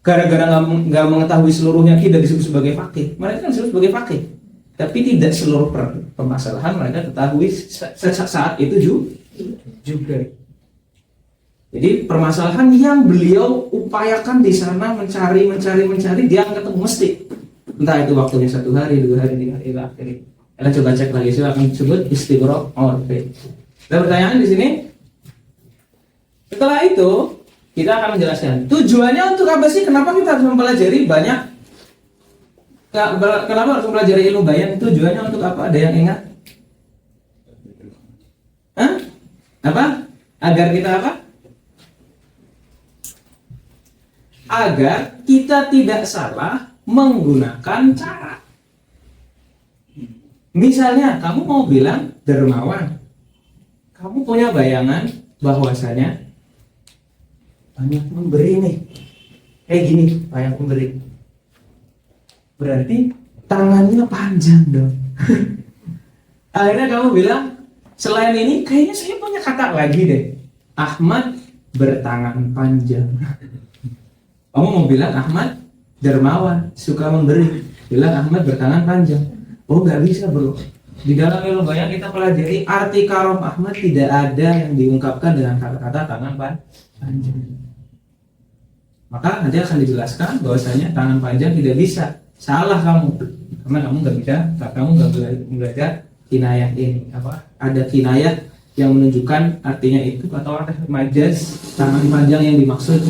Gara-gara nggak mengetahui seluruhnya tidak disebut sebagai faqih. Mereka kan disebut sebagai faqih, tapi tidak seluruh permasalahan mereka ketahui saat itu juga. Jadi permasalahan yang beliau upayakan di sana mencari, dia akan ketemu mesti. Entah itu waktunya 1 hari, 2 hari, 3 hari, akhirnya. Kita coba cek lagi, saya akan sebut istighfar. Ada pertanyaan di sini? Setelah itu kita akan menjelaskan tujuannya untuk apa sih? Kenapa kita harus mempelajari banyak? Kenapa harus mempelajari ilmu bayan? Tujuannya untuk apa? Ada yang ingat? Hah? Apa? Agar kita apa? Agar kita tidak salah menggunakan cara. Misalnya kamu mau bilang dermawan, kamu punya bayangan bahwasanya banyak memberi nih, kayak gini, banyak memberi. Berarti tangannya panjang dong. Akhirnya kamu bilang, selain ini kayaknya saya punya kata lagi deh, Ahmad bertangan panjang. Kamu mau bilang Ahmad dermawan, suka memberi, bilang Ahmad bertangan panjang. Oh nggak bisa bro. Di dalam ilmu bayan kita pelajari arti karom Ahmad tidak ada yang diungkapkan dengan kata-kata tangan panjang. Maka nanti akan dijelaskan bahwasanya tangan panjang tidak bisa. Salah kamu, karena kamu nggak belajar kinayah ini. Apa? Ada kinayah yang menunjukkan artinya itu atau ada majaz tangan panjang yang dimaksud.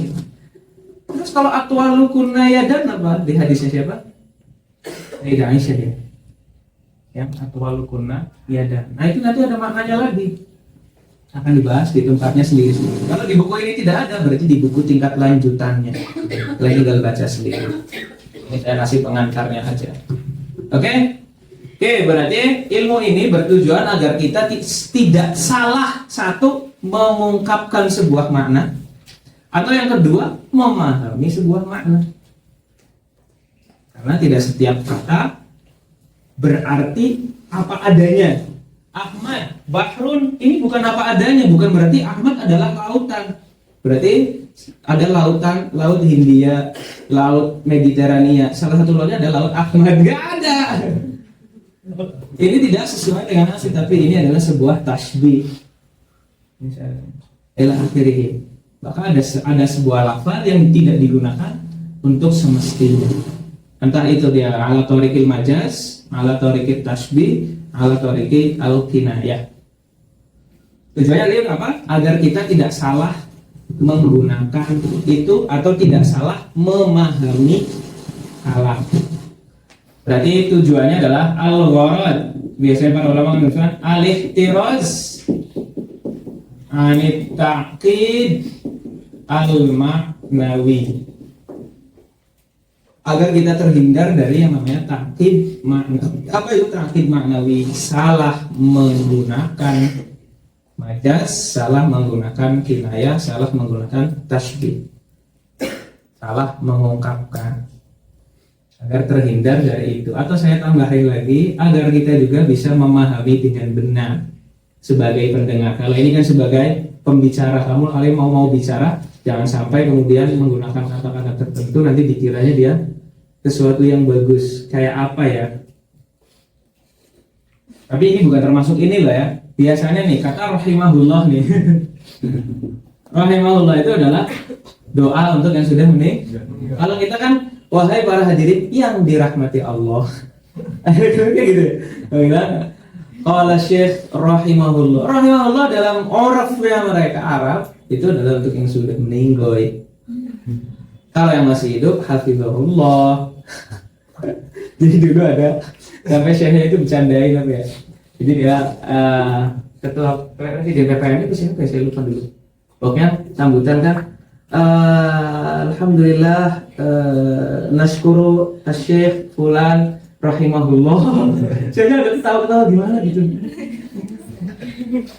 Terus kalau atwalu kunaya dan apa di hadisnya siapa? Sayyidah Aisyah ya. Yang atwalu kunna ya dan. Nah itu nanti ada maknanya lagi. Akan dibahas di tempatnya sendiri. Kalau di buku ini tidak ada, berarti di buku tingkat lanjutannya. Kalian tinggal baca sendiri. Ini saya kasih pengantarnya aja. Oke, berarti ilmu ini bertujuan agar kita tidak salah satu mengungkapkan sebuah makna, atau yang kedua memahami sebuah makna. Karena tidak setiap kata berarti apa adanya. Ahmad, Bahrun, ini bukan apa adanya, bukan berarti Ahmad adalah lautan. Berarti ada lautan, laut Hindia, laut Mediterania. Salah satu lautnya ada laut Ahmad. Gak ada. Ini tidak sesuai dengan asli, tapi ini adalah sebuah tasbih. Misalnya, ila akhirih. Maka ada sebuah lafaz yang tidak digunakan untuk semestinya. Entah itu dia ala tariqil majaz, ala tariqil tasbih, ala tariqil al-kinayah. Tujuannya dia apa? Agar kita tidak salah menggunakan itu atau tidak salah memahami kalam. Berarti tujuannya adalah al-gharad. Biasanya para ulama mengatakan al-ihtiraz anit ta'qid al-maknawi. Agar kita terhindar dari yang namanya ta'qid maknawi. Apa itu ta'qid maknawi? Salah menggunakan majaz, salah menggunakan kinayah, salah menggunakan tasbih, salah mengungkapkan. Agar terhindar dari itu. Atau saya tambahin lagi, agar kita juga bisa memahami dengan benar sebagai pendengar. Kalau ini kan sebagai pembicara, kalian mau bicara, jangan sampai kemudian menggunakan kata-kata tertentu nanti dikiranya dia sesuatu yang bagus. Kayak apa ya? Tapi ini bukan termasuk inilah ya. Biasanya nih kata rahimahullah nih. Rahimahullah itu adalah doa untuk yang sudah meninggal. Kalau kita kan wahai para hadirin yang dirahmati Allah. Kayak gitu. Qala Syekh rahimahullah. Rahimahullah dalam urafnya mereka Arab itu adalah untuk yang sudah meninggal. Kalau yang masih hidup hafizahullah. Jadi dulu ada sampai syekhnya itu bercandain apa ya. Jadi dia ketua presiden PPM itu siapa? Saya lupa dulu. Pokoknya sambutan kan alhamdulillah nashkuru asy-syekh fulan rahimahullah. Saya enggak tahu gimana gitu.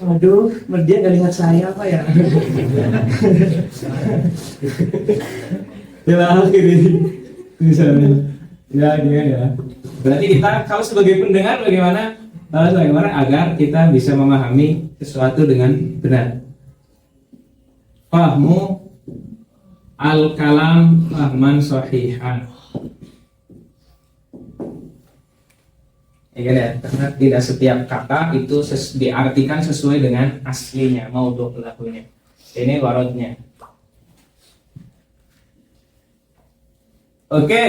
Aduh, dia nggak lihat saya apa ya? Ya akhirnya misalnya ya gimana ya? Berarti kita kalau sebagai pendengar bagaimana agar kita bisa memahami sesuatu dengan benar. Fahmu al-kalam fahman sahihan. Ya, karena tidak setiap kata itu diartikan sesuai dengan aslinya, maudhu lahunya. Ini gharadnya. Oke.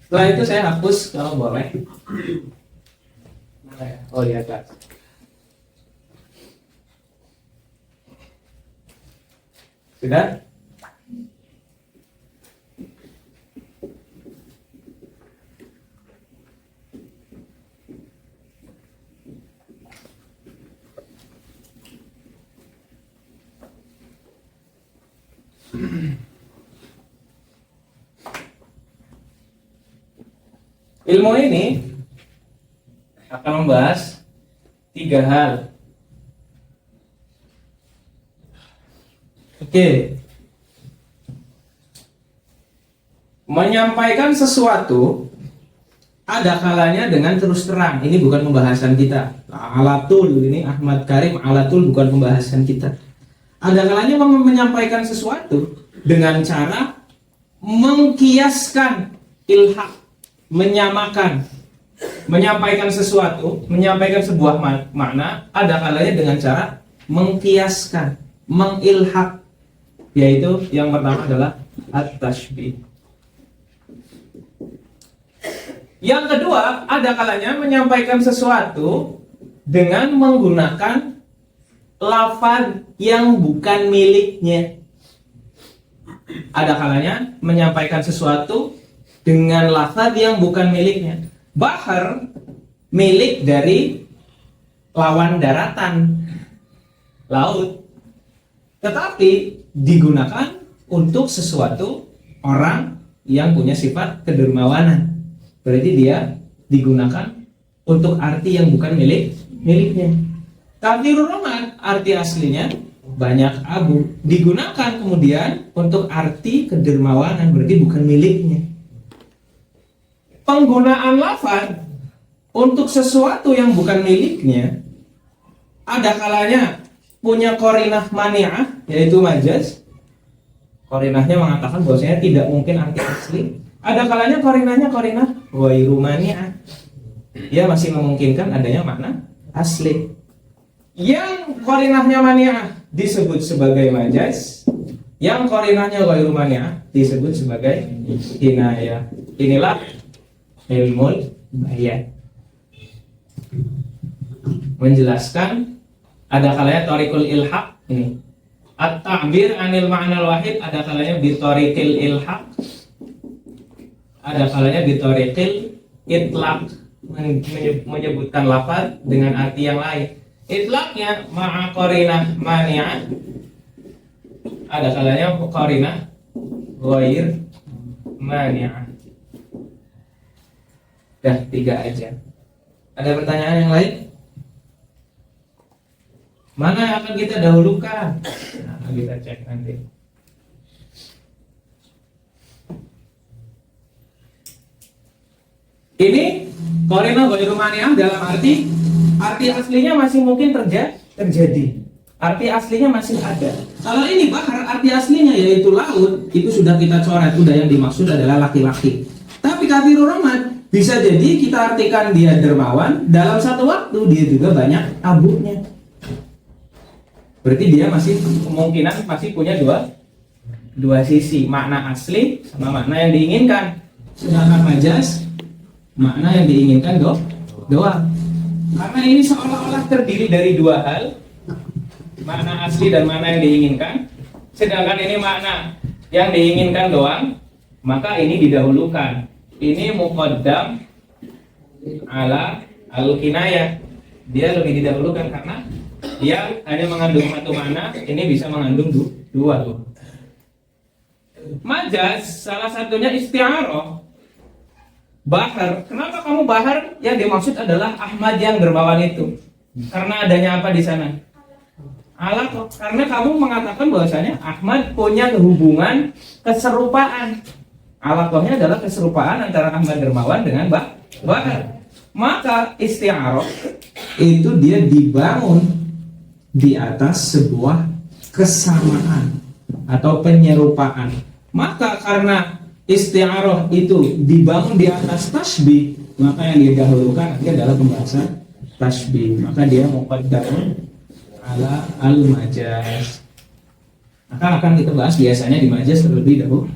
Setelah itu saya hapus kalau boleh. Mana ya? Oh iya, Kak. Sudah? Ilmu ini akan membahas 3 hal. Oke. Menyampaikan sesuatu ada kalanya dengan terus terang. Ini bukan pembahasan kita. Alatul, ini Ahmad Karim alatul, bukan pembahasan kita. Ada kalanya menyampaikan sesuatu dengan cara mengkiaskan, ilhaq, menyamakan, menyampaikan sesuatu, menyampaikan sebuah makna, ada kalanya dengan cara mengkiaskan, mengilhaq, yaitu yang pertama adalah at-tashbih. Yang kedua, ada kalanya menyampaikan sesuatu dengan menggunakan lafaz yang bukan miliknya. Ada kalanya menyampaikan sesuatu dengan lafaz yang bukan miliknya. Bahar milik dari lawan daratan, laut, tetapi digunakan untuk sesuatu orang yang punya sifat kedermawanan. Berarti dia digunakan untuk arti yang bukan miliknya. Kathirur ramad, arti aslinya banyak abu, digunakan kemudian untuk arti kedermawanan, berarti bukan miliknya. Penggunaan lafaz untuk sesuatu yang bukan miliknya ada kalanya punya qarinah mani'ah, yaitu majaz. Qarinahnya mengatakan bahwasanya tidak mungkin arti asli. Ada kalanya qarinahnya qarinah ghairu mani'ah. Dia masih memungkinkan adanya makna asli. Yang qarinahnya mani'ah disebut sebagai majaz, yang qarinahnya ghairu mani'ah disebut sebagai kinayah. Inilah ilmul bayan. Menjelaskan ada kalanya tariqul ilhaq ini. At-ta'bir anil ma'nal wahid, ada kalanya bi tariqil ilhaq. Ada kalanya bi tariqil itlaq, menyebutkan lafaz dengan arti yang lain. Itlaqnya ma'a qarinah mani'ah. Ada kalanya qarinah ghair mani'ah. Dah 3 aja. Ada pertanyaan yang lain? Mana yang akan kita dahulukan? Nah, kita cek nanti. Ini qarinah ghairu mani'ah dalam arti aslinya masih mungkin terjadi. Arti aslinya masih ada. Kalau ini bahar, arti aslinya yaitu laut, itu sudah kita coret, udah yang dimaksud adalah laki-laki. Tapi kathirur ramad bisa jadi kita artikan dia dermawan, dalam satu waktu dia juga banyak abunya. Berarti dia masih kemungkinan masih punya dua sisi, makna asli sama makna yang diinginkan. Sedangkan majaz, makna yang diinginkan doang. Karena ini seolah-olah terdiri dari 2 hal, makna asli dan makna yang diinginkan. Sedangkan ini makna yang diinginkan doang, maka ini didahulukan. Ini muqaddam ala al-kinayah. Dia lebih didahulukan karena dia hanya mengandung 1 makna, ini bisa mengandung 2. Majaz salah satunya isti'arah. Bahar, kenapa kamu bahar? Yang dimaksud adalah Ahmad yang dermawan itu. Karena adanya apa di sana? Alaqah. Karena kamu mengatakan bahwasanya Ahmad punya hubungan keserupaan. Alaqahnya adalah keserupaan antara Ahmad dermawan dengan bahar. Maka isti'arah itu dia dibangun di atas sebuah kesamaan atau penyerupaan. Maka karena isti'arah itu dibangun di atas tasbih, maka yang didahulukan nanti adalah pembahasan tasbih. Maka dia muqaddam ala al-majaz. Akan kita bahas biasanya di majas terlebih dahulu.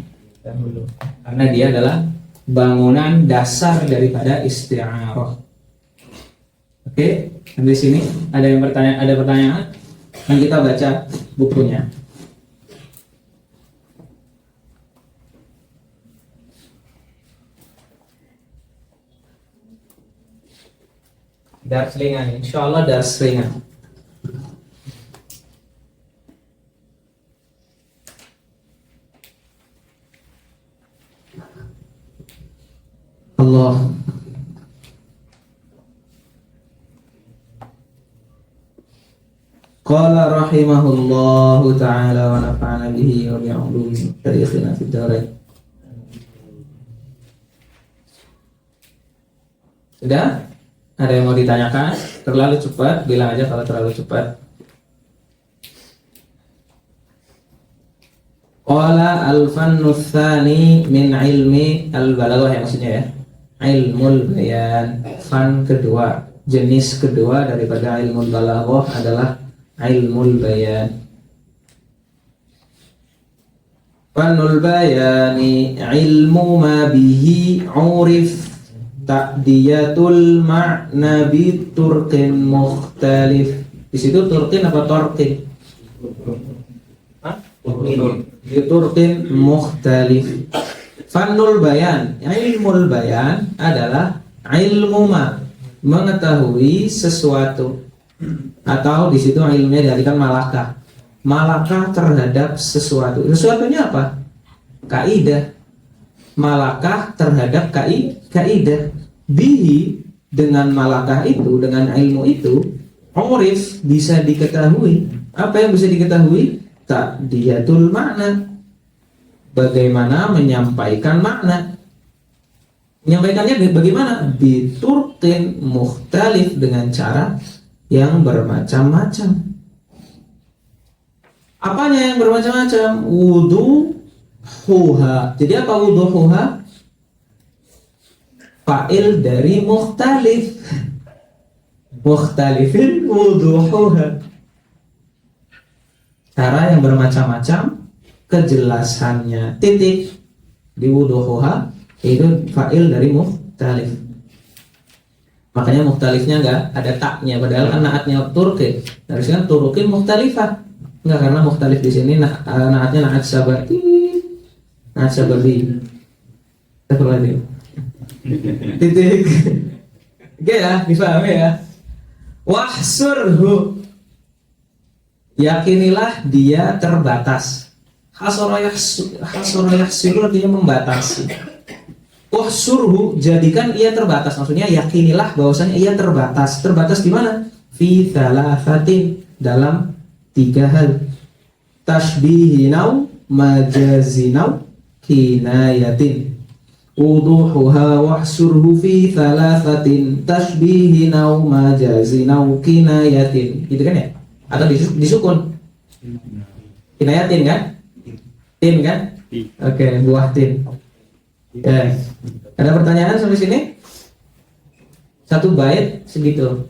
Karena dia adalah bangunan dasar daripada isti'arah. Oke, di sini ada pertanyaan? Dan kita baca bukunya. Dars ringan, insya Allah dars ringan. Allah. Qala rahimahullahu ta'ala wa nafa'ana bihi wa bi'ulumi tarikhina fid dharain. Sudah? Ada yang mau ditanyakan? Terlalu cepat? Bilang aja kalau terlalu cepat. Qala al-fannu tsani min ilmi al-balaghah, ya maksudnya ya. Ilmul bayan. Fan kedua, jenis kedua daripada ilmul balaghah adalah ilmul bayan. Fannul bayani ilmu ma bihi urif ta'diyatul ma'na biturqin mukhtalif. Di situ turqin apa torqin? Biturqin mukhtalif. Fannul bayan, ilmul bayan adalah ilmu ma, mengetahui sesuatu, atau di situ ilmunya diartikan malakah. Malakah terhadap sesuatu. Sesuatunya apa? Kaidah. Malakah terhadap kaidah. Bihi, dengan malakah itu, dengan ilmu itu, urif, bisa diketahui. Apa yang bisa diketahui? Ta'diyatul makna, bagaimana menyampaikan makna. Menyampaikannya bagaimana? Biturqin mukhtalif, dengan cara yang bermacam-macam. Apanya yang bermacam-macam? Wuduhuha. Jadi apa wuduhuha? Fa'il dari mukhtalif. Mukhtalifin wuduhuha. Cara yang bermacam-macam, kejelasannya. Titik. Di wuduhuha itu fa'il dari mukhtalif. Makanya mukhtalifnya enggak ada taknya, padahal kan naatnya turki. Harusnya turukin mukhtalifah. Enggak, karena mukhtalif di sini naatnya naat sabati. Naat sababi. Titik. Oke ya, difahami ya. Wahsurhu, yakinilah dia terbatas. Hasara yahsiru, dia membatasi. Wahsurhu, jadikan ia terbatas. Maksudnya yakinilah bahwasanya ia terbatas. Terbatas di mana? Fi thalathatin, dalam 3 hal. Tashbihinau, majazinau, kinayatin. Wuduhuha wahsurhu fi thalathatin tashbihinau, majazinau, kinayatin. Gitu kan ya? Atau disukun? Kinayatin kan? Tin kan? Oke, buah tin. Ya. Ada pertanyaan sampai sini? Satu bait segitu.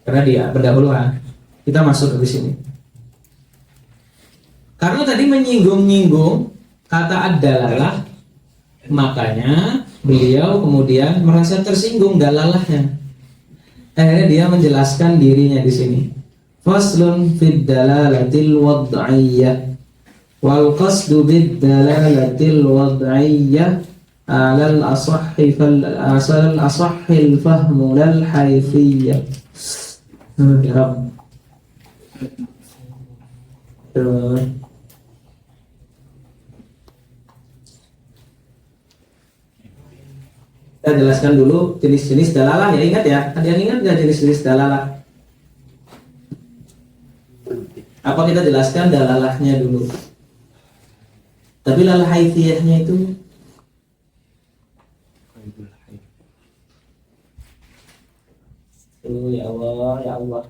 Karena dia pendahuluan. Kita masuk ke sini. Karena tadi menyinggung-nyinggung kata ad-dalalah, makanya beliau kemudian merasa tersinggung dalalahnya. Akhirnya dia menjelaskan dirinya di sini. Faslun fid dalalatil wad'iyyah. Wal qasdu bid dalalatil wad'iyyah alal asahhi fahmu lal hayfiyyah. Ya Rabb. Kita jelaskan dulu jenis-jenis dalalah, ya, ingat ya. Ada yang ingat nggak jenis-jenis dalalah? Apa kita jelaskan dalalahnya dulu? Tapi lal haifiyahnya itu ya Allah, ya Allah.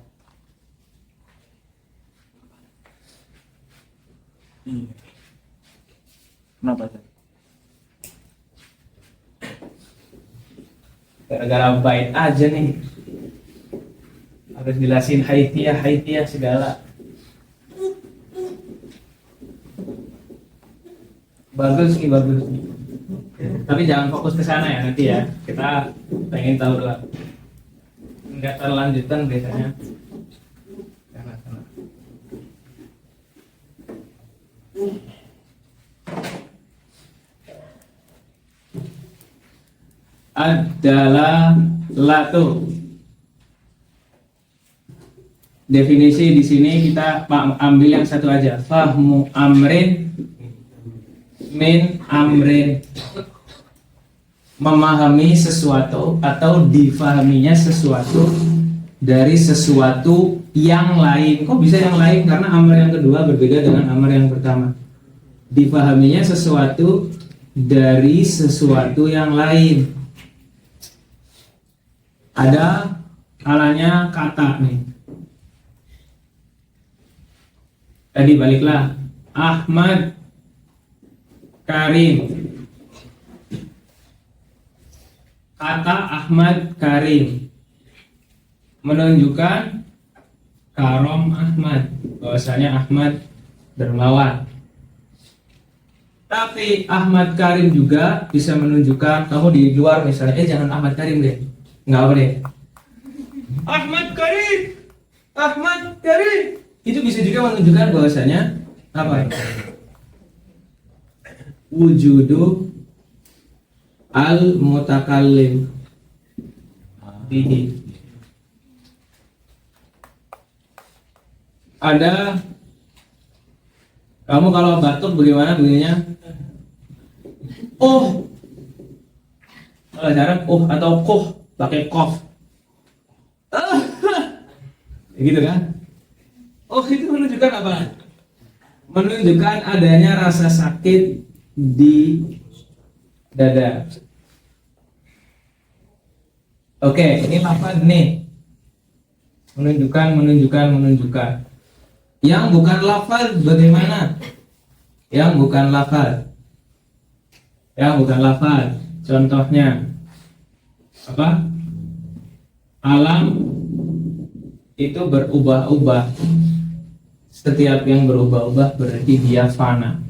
Kenapa sih? Gara-gara bait aja nih. Harus jelasin haifiyah segala. Bagus nih, bagus. Tapi jangan fokus ke sana ya nanti ya. Kita pengen tahu doang. Enggak terlanjutan biasanya. Sana. Adalah latu. Definisi di sini kita ambil yang satu aja. Fahmu amrin min amrin. Memahami sesuatu atau difahaminya sesuatu dari sesuatu yang lain. Kok bisa yang lain? Karena amr yang kedua berbeda dengan amr yang pertama. Difahaminya sesuatu dari sesuatu yang lain. Ada kalanya kata nih. Tadi baliklah Ahmad Karim. Kata Ahmad Karim menunjukkan karom Ahmad, bahwasanya Ahmad dermawan. Tapi Ahmad Karim juga bisa menunjukkan, kamu di luar misalnya, jangan Ahmad Karim deh, nggak apa deh. Ahmad Karim, Ahmad Karim. Itu bisa juga menunjukkan bahwasanya apa? Wujudu al-mutakallim bihi. Ada, kamu kalau batuk bagaimana bunyinya? Oh. Kalau sekarang atau koh pakai kof. Gitu kan? Itu menunjukkan apa? Menunjukkan adanya rasa sakit di dada. Oke, ini lafaz nih. Menunjukkan. Yang bukan lafaz bagaimana? Yang bukan lafaz. Contohnya apa? Alam itu berubah-ubah. Setiap yang berubah-ubah berarti dia fana.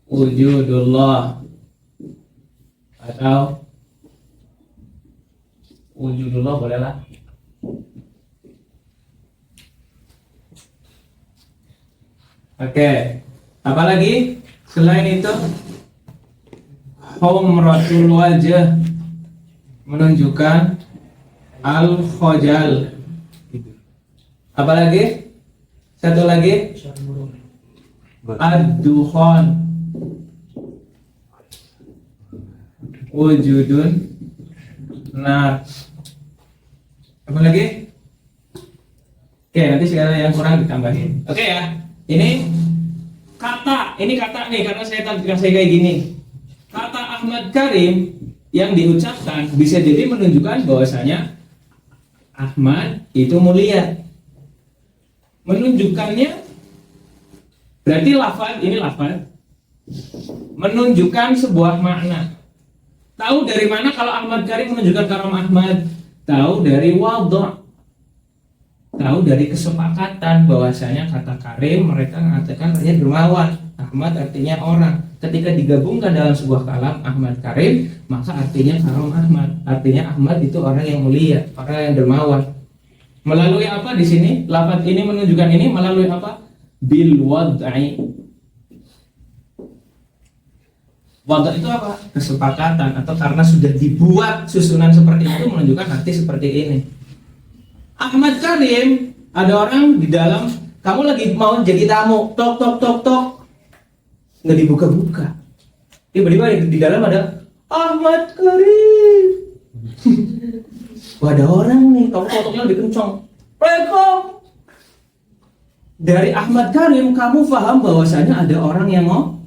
Wujudullah atau wujudullah bolehlah. Oke, apa lagi selain itu? Humratul wajah menunjukkan al-khojal. Apa lagi? Satu lagi, ad-dukhon, wujudun nar. Apa lagi? Oke, nanti segala yang kurang ditambahin. Oke ya. Ini kata nih, karena saya kasih kayak gini. Kata Ahmad Karim yang diucapkan bisa jadi menunjukkan bahwasanya Ahmad itu mulia. Menunjukkannya berarti lafaz, ini lafaz menunjukkan sebuah makna. Tahu dari mana kalau Ahmad Karim menunjukkan karam Ahmad? Tahu dari wadha. Tahu dari kesepakatan bahwasanya kata Karim mereka mengatakan dia dermawan, Ahmad artinya orang. Ketika digabungkan dalam sebuah kalam Ahmad Karim, maka artinya karam Ahmad. Artinya Ahmad itu orang yang mulia, orang yang dermawan. Melalui apa di sini? Lafaz ini menunjukkan ini melalui apa? Bil wad'i. Wadha itu apa? Kesepakatan, atau karena sudah dibuat susunan seperti itu menunjukkan arti seperti ini. Ahmad Karim, ada orang di dalam, kamu lagi mau jadi tamu, tok, nggak dibuka-buka. Tiba-tiba di dalam ada Ahmad Karim. Wah, ada orang nih, kamu toknya lebih kencang. Waalaikumsalam. Dari Ahmad Karim, kamu paham bahwasanya ada orang yang mau.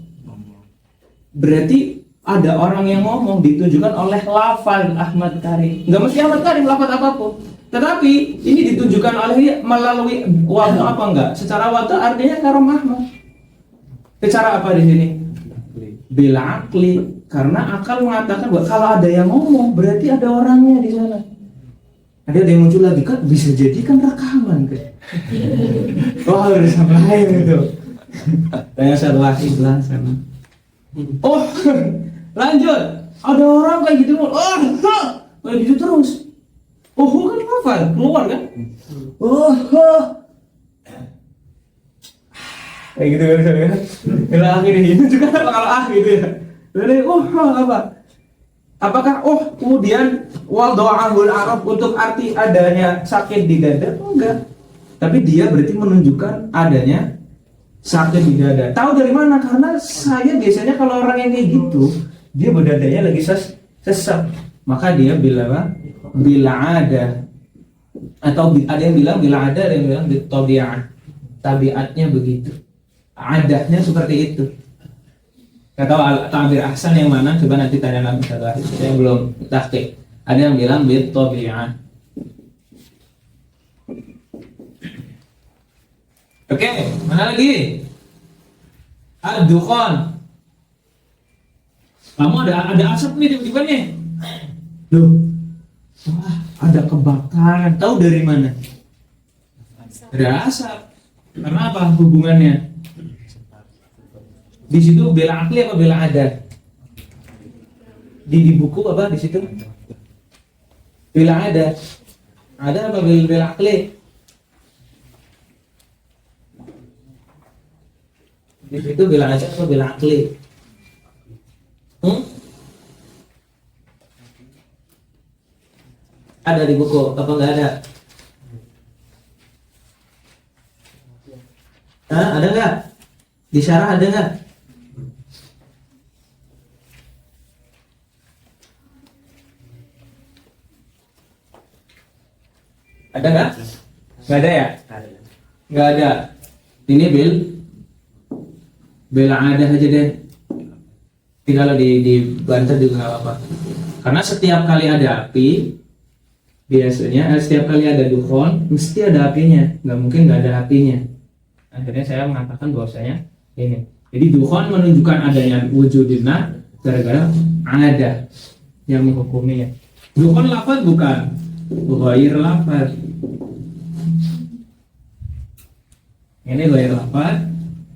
Berarti ada orang yang ngomong ditunjukkan oleh lafaz Ahmad Karim. Nggak mesti Ahmad Karim, lafaz apapun. Tetapi ini ditunjukkan oleh melalui wadha apa enggak? Secara wadha artinya karam Ahmad. Secara apa di sini? Bila akli, karena akal mengatakan bahwa kalau ada yang ngomong berarti ada orangnya di sana. Ada yang muncul lagi kan bisa jadi kan rekaman kan. Wah, harus lain itu. Tanya setelah ikhlas sama. Oh, lanjut. Ada orang kayak gitu. Kayak gitu terus. Oh, kan hafal, keluar kan? Oh. Kayak gitu kan misalnya. Kalau akhir ini juga kalau gitu ya. Jadi apa? Apakah kemudian wada'ahul arab untuk arti adanya sakit di dada? Enggak. Tapi dia berarti menunjukkan adanya sakit di dada. Tahu dari mana? Karena saya biasanya kalau orang yang kayak gitu, dia berdadanya lagi sesak. Maka dia bilang bila ada, atau ada yang bilang bila ada yang bilang tabiat. Tabiatnya begitu. Adanya seperti itu. Gak tahu tabir ahsan yang mana, coba nanti tanya lagi setelah itu. Saya belum tahqiq. Ada yang bilang bil tabiat. Oke, mana lagi? Ad-dukhan. Kamu ada asap nih tiba-tiba nih. Loh, wah, ada kebakaran. Tahu dari mana? Ada asap. Karena apa hubungannya? Di situ bela akli apa bela ada? Di buku apa di situ? Bela ada. Ada apa bela akli? Di situ bela ada atau bela akli? Ada di buku apa enggak ada? Ada enggak? Di syarah ada enggak? Ada enggak? Enggak ada ya? Enggak ada. Ini bela ada aja deh. Tapi kalau di Banten juga nggak apa-apa. Karena setiap kali ada api, biasanya setiap kali ada dukhon, mesti ada apinya. Nggak mungkin nggak ada apinya. Akhirnya saya mengatakan bahwasanya ini. Jadi dukhon menunjukkan adanya wujudina gara-gara ada yang menghukuminya. Dukhon lafaz bukan ghair lafaz. Ini ghair lafaz,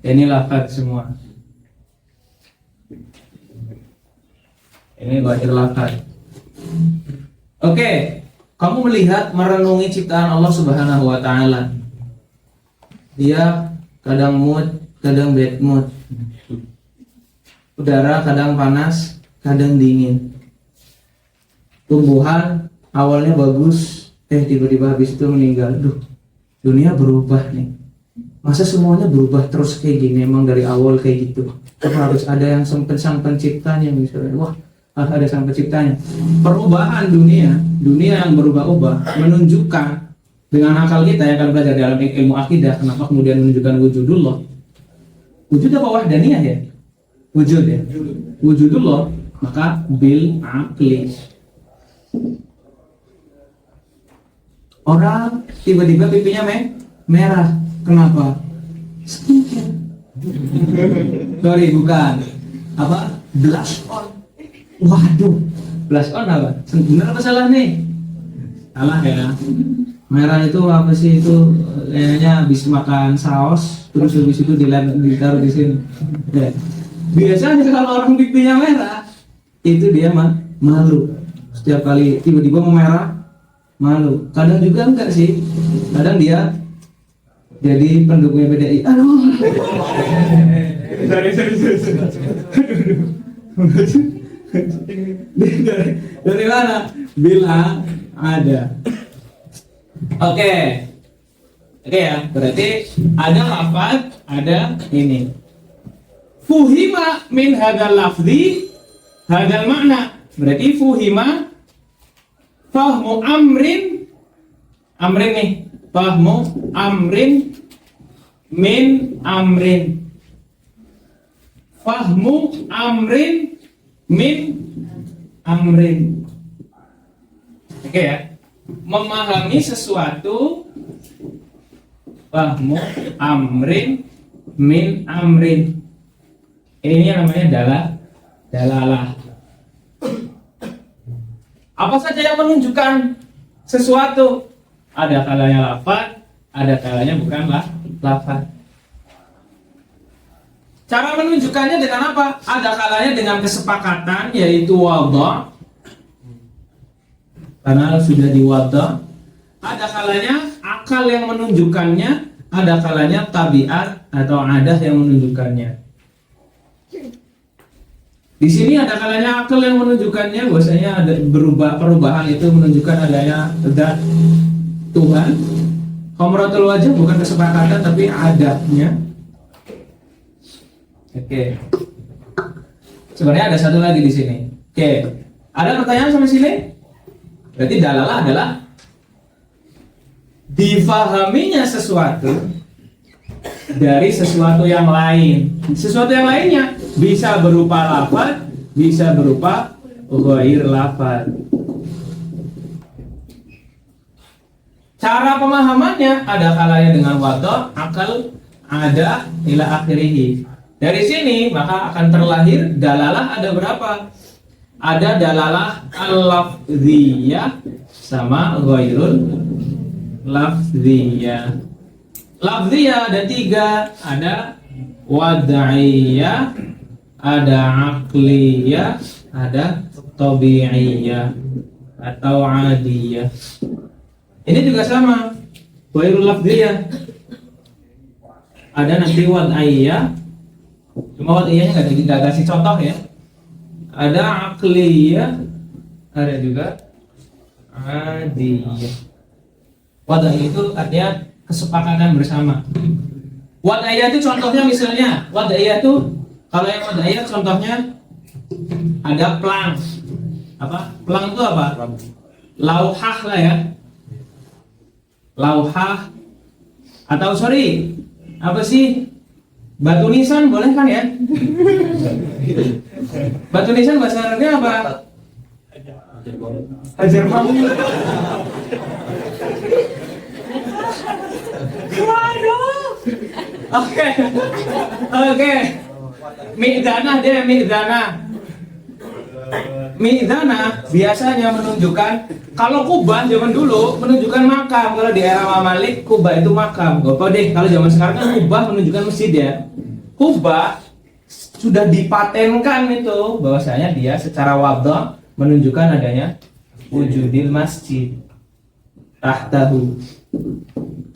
ini lafaz semua. Ini ghair lafaz. Oke, kamu melihat merenungi ciptaan Allah Subhanahu wa taala. Dia kadang mood, kadang bad mood. Udara kadang panas, kadang dingin. Tumbuhan awalnya bagus, tiba-tiba habis itu meninggal. Duh, dunia berubah nih. Masa semuanya berubah terus kayak gini? Emang dari awal kayak gitu? Harus ada yang sang penciptanya misalnya. Wah, ada sang penciptanya. Perubahan dunia yang berubah-ubah menunjukkan dengan akal kita yang akan belajar dalam ilmu akidah. Kenapa kemudian menunjukkan wujudullah? Wujud apa wahdaniyah ya? Wujud ya. Wujudullah maka bil akli. Orang tiba-tiba pipinya merah. Kenapa? Skincare. Sorry, bukan. Apa? Blush on. Waduh, blush on apa? Benar apa salah nih? Salah ya. Merah itu apa sih? Itu kayaknya habis makan saus, terus habis itu ditaruh di sini. Ya. Biasanya kalau orang pipinya merah, itu dia malu. Setiap kali tiba-tiba memerah, malu. Kadang juga enggak sih. Kadang dia jadi pendukungnya PDI. Aduh. Dari mana? Bila ada. Oke ya. Berarti ada lafaz, ada ini. Fuhima min hadzal lafzi hadzal makna. Berarti fuhima fahmu amrin nih. Fahmu amrin min amrin. Fahmu amrin min amrin. Oke ya. Memahami sesuatu. Fahmu amrin min amrin. Ini yang namanya dalalah. Apa saja yang menunjukkan sesuatu? Ada kalanya lafaz, ada kalanya bukan lafaz. Cara menunjukkannya dengan apa? Ada kalanya dengan kesepakatan, yaitu wadha, karena sudah diwadha. Ada kalanya akal yang menunjukkannya, ada kalanya tabiat atau adah yang menunjukkannya. Di sini ada kalanya akal yang menunjukkannya, bahwasanya ada perubahan itu menunjukkan adanya zat Tuhan. Humratul wajh bukan kesepakatan tapi adanya. Oke. Sebenarnya ada satu lagi di sini. Oke. Ada pertanyaan sampai sini? Berarti dalalah adalah difahaminya sesuatu dari sesuatu yang lain. Sesuatu yang lainnya bisa berupa lafaz, bisa berupa ghair lafaz. Cara pemahamannya ada kalanya dengan wadha, akal, ada ila akhirih. Dari sini maka akan terlahir dalalah ada berapa? Ada dalalah al-lafziyah sama ghairul lafziyah. Lafziyah ada 3, ada wad'iyah, ada aqliyah, ada tabi'iyah atau adiyah. Ini juga sama, ghairul lafziyah. Ada nanti wad'iyah, cuma wad'iyahnya nggak kasih contoh ya. Ada aqliyah, ada juga adiyah. Wad'iyah itu artinya kesepakatan bersama. Wad'iyah itu contohnya misalnya, wad'iyah itu kalau yang wad'iyah contohnya ada plang. Apa? Plang itu apa? Lauhah lah ya. Lauhah atau apa sih? Batu nisan boleh kan ya? Batu nisan bahasa Arabnya apa? Hajar mampu. Waduh. Oke. Mi'zanah dia mi'zanah. Mi'zanah biasanya menunjukkan, kalau kubah zaman dulu menunjukkan makam. Kalau di era Mamalik kubah itu makam. Gak deh, kalau zaman sekarang kan kubah menunjukkan masjid ya. Kubah sudah dipatenkan itu bahwasanya dia secara wadha menunjukkan adanya wujudil masjid tahtahu.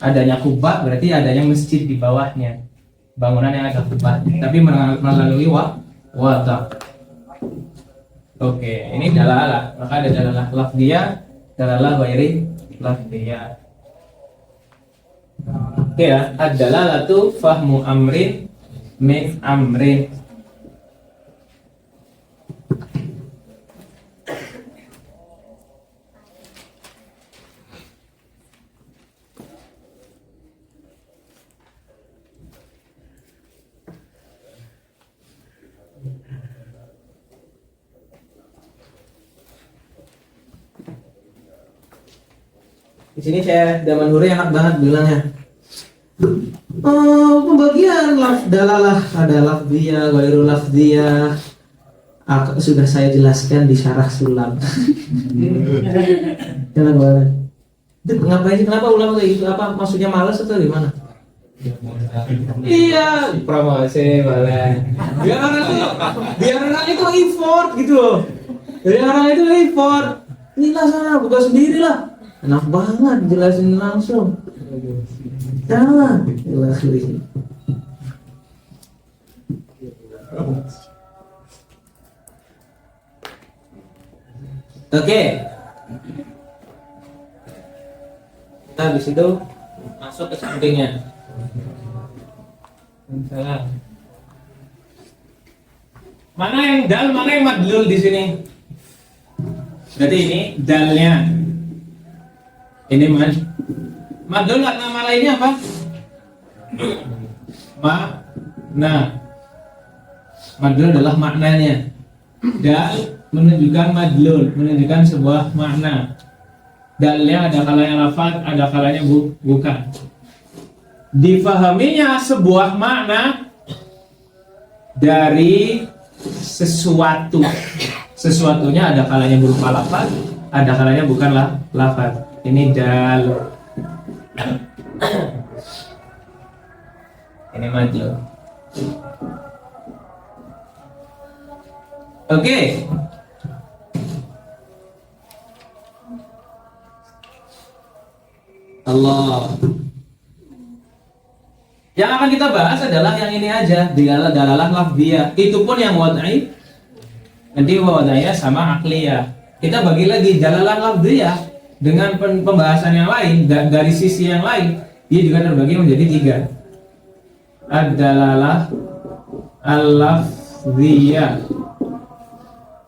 Adanya kubah berarti adanya masjid di bawahnya, bangunan yang ada kubahnya, tapi melalui wadha. Oke, ini dalalah. Maka ada dalalah lafziyah, dalalah ghairi lafziyah. Oke ya, ad-dalalatu fahmu amrin min amrin. Di sini saya Daman Huri enak banget bilangnya. Pembagian dalalah ada lafziyah, ghairul lafziyah. Sudah saya jelaskan di syarah sulam. Enak banget. Ngapain sih? Kenapa ulama kayak gitu? Apa maksudnya malas atau gimana? Iya, promosi malah. Biar orang itu effort gitu loh. Biar orang itu effort. Inilah sana, buka sendiri lah. Enak banget jelasin langsung. Jangan jelasin. Oke. Kita habis itu masuk ke sampingnya. Misalnya. Mana yang dal, mana yang madlul di sini? Berarti ini dalnya. Ini madlul nama lainnya apa? Madlul adalah maknanya. Dal menunjukkan madlul, menunjukkan sebuah makna. Dalnya ada kalanya lafaz, ada kalanya bukan. Difahaminya sebuah makna dari sesuatu. Sesuatunya ada kalanya berupa lafaz, ada kalanya bukanlah lafaz. Ini dal. Ini madlul. Oke. Allah. Yang akan kita bahas adalah yang ini aja, dalalah lafziyah. Itu pun yang wad'i. Nanti wad'iyah sama akliyah. Kita bagi lagi dalalah lafziyah dengan pembahasan yang lain dari sisi yang lain. Dia juga terbagi menjadi 3. Ad-dalalah al-lafziyah.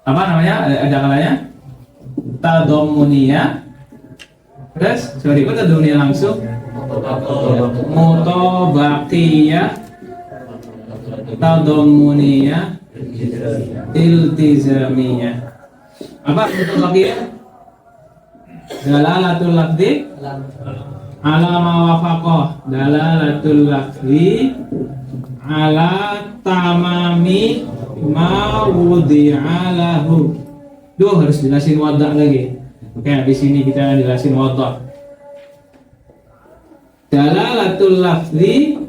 Apa namanya? Ada kalanya tadammuniyah. Terus, sorry, kok tadammuniyah langsung? Mutabaqiyah, tadammuniyah, iltizamiyah. Apa mutabaqiyah? Dalalatul lafzi ala ma wafaqah. Dalalatul lafzi ala tamami ma wudi'a lahu. Duh, harus jelasin wadah lagi. Oke, di sini kita jelasin wadah. Dalalatul lafzi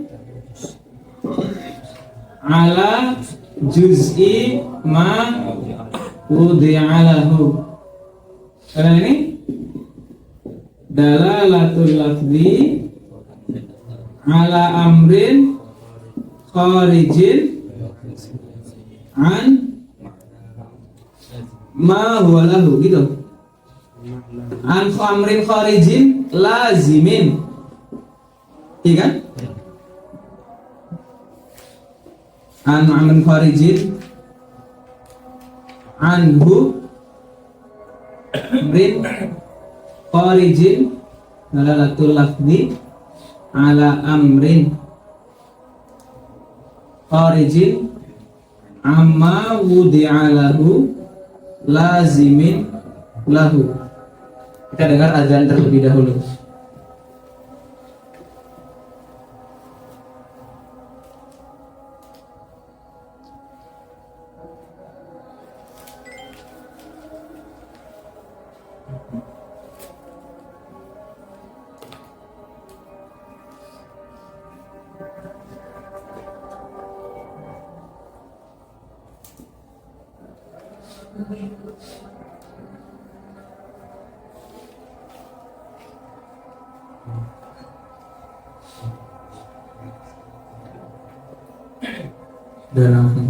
ala juz'i ma wudi'a lahu. Karena ini dalalatul lafzi ala amrin kharijin an ma huwa lahu, gitu. An amrin kharijin lazimin, iya kan? An amrin kharijin anhu amrin kharijin dalalatul lafzi ala amrin kharijin amma wudi'a lahu lazimin lahu. Kita dengar azan terlebih dahulu.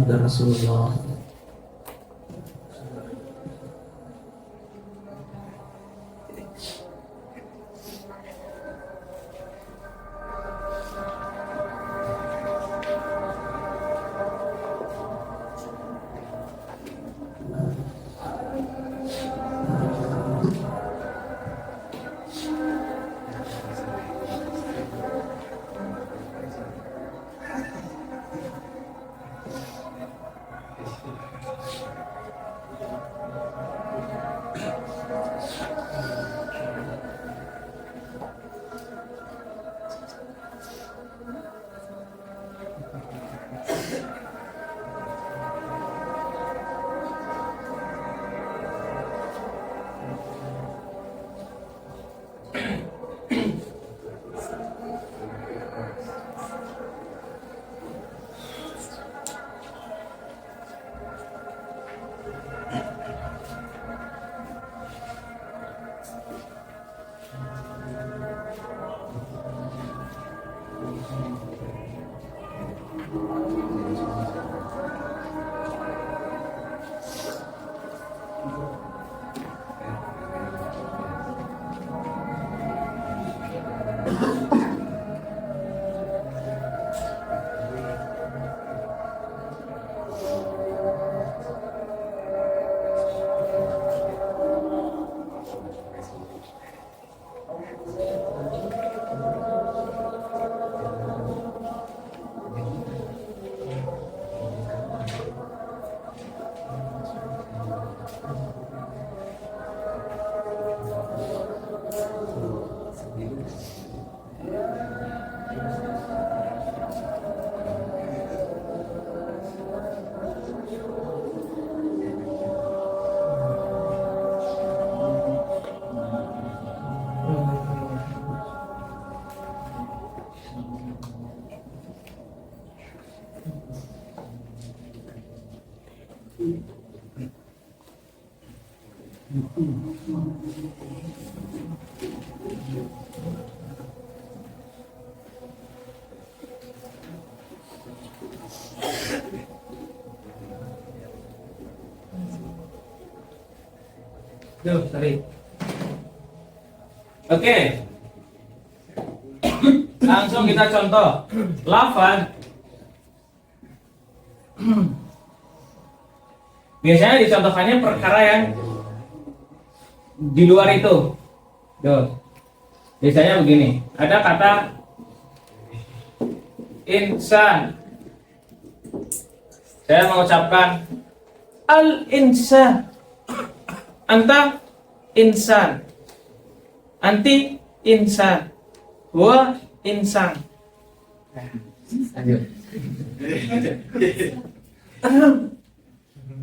Dan Rasulullah. Duh, sorry. Oke. Langsung kita contoh. Lafaz. Biasanya dicontohkannya perkara yang di luar itu. Tuh. Biasanya begini. Ada kata insan. Saya mengucapkan al-insan. Anta insan. Anti insan. Wa insan. Lanjut.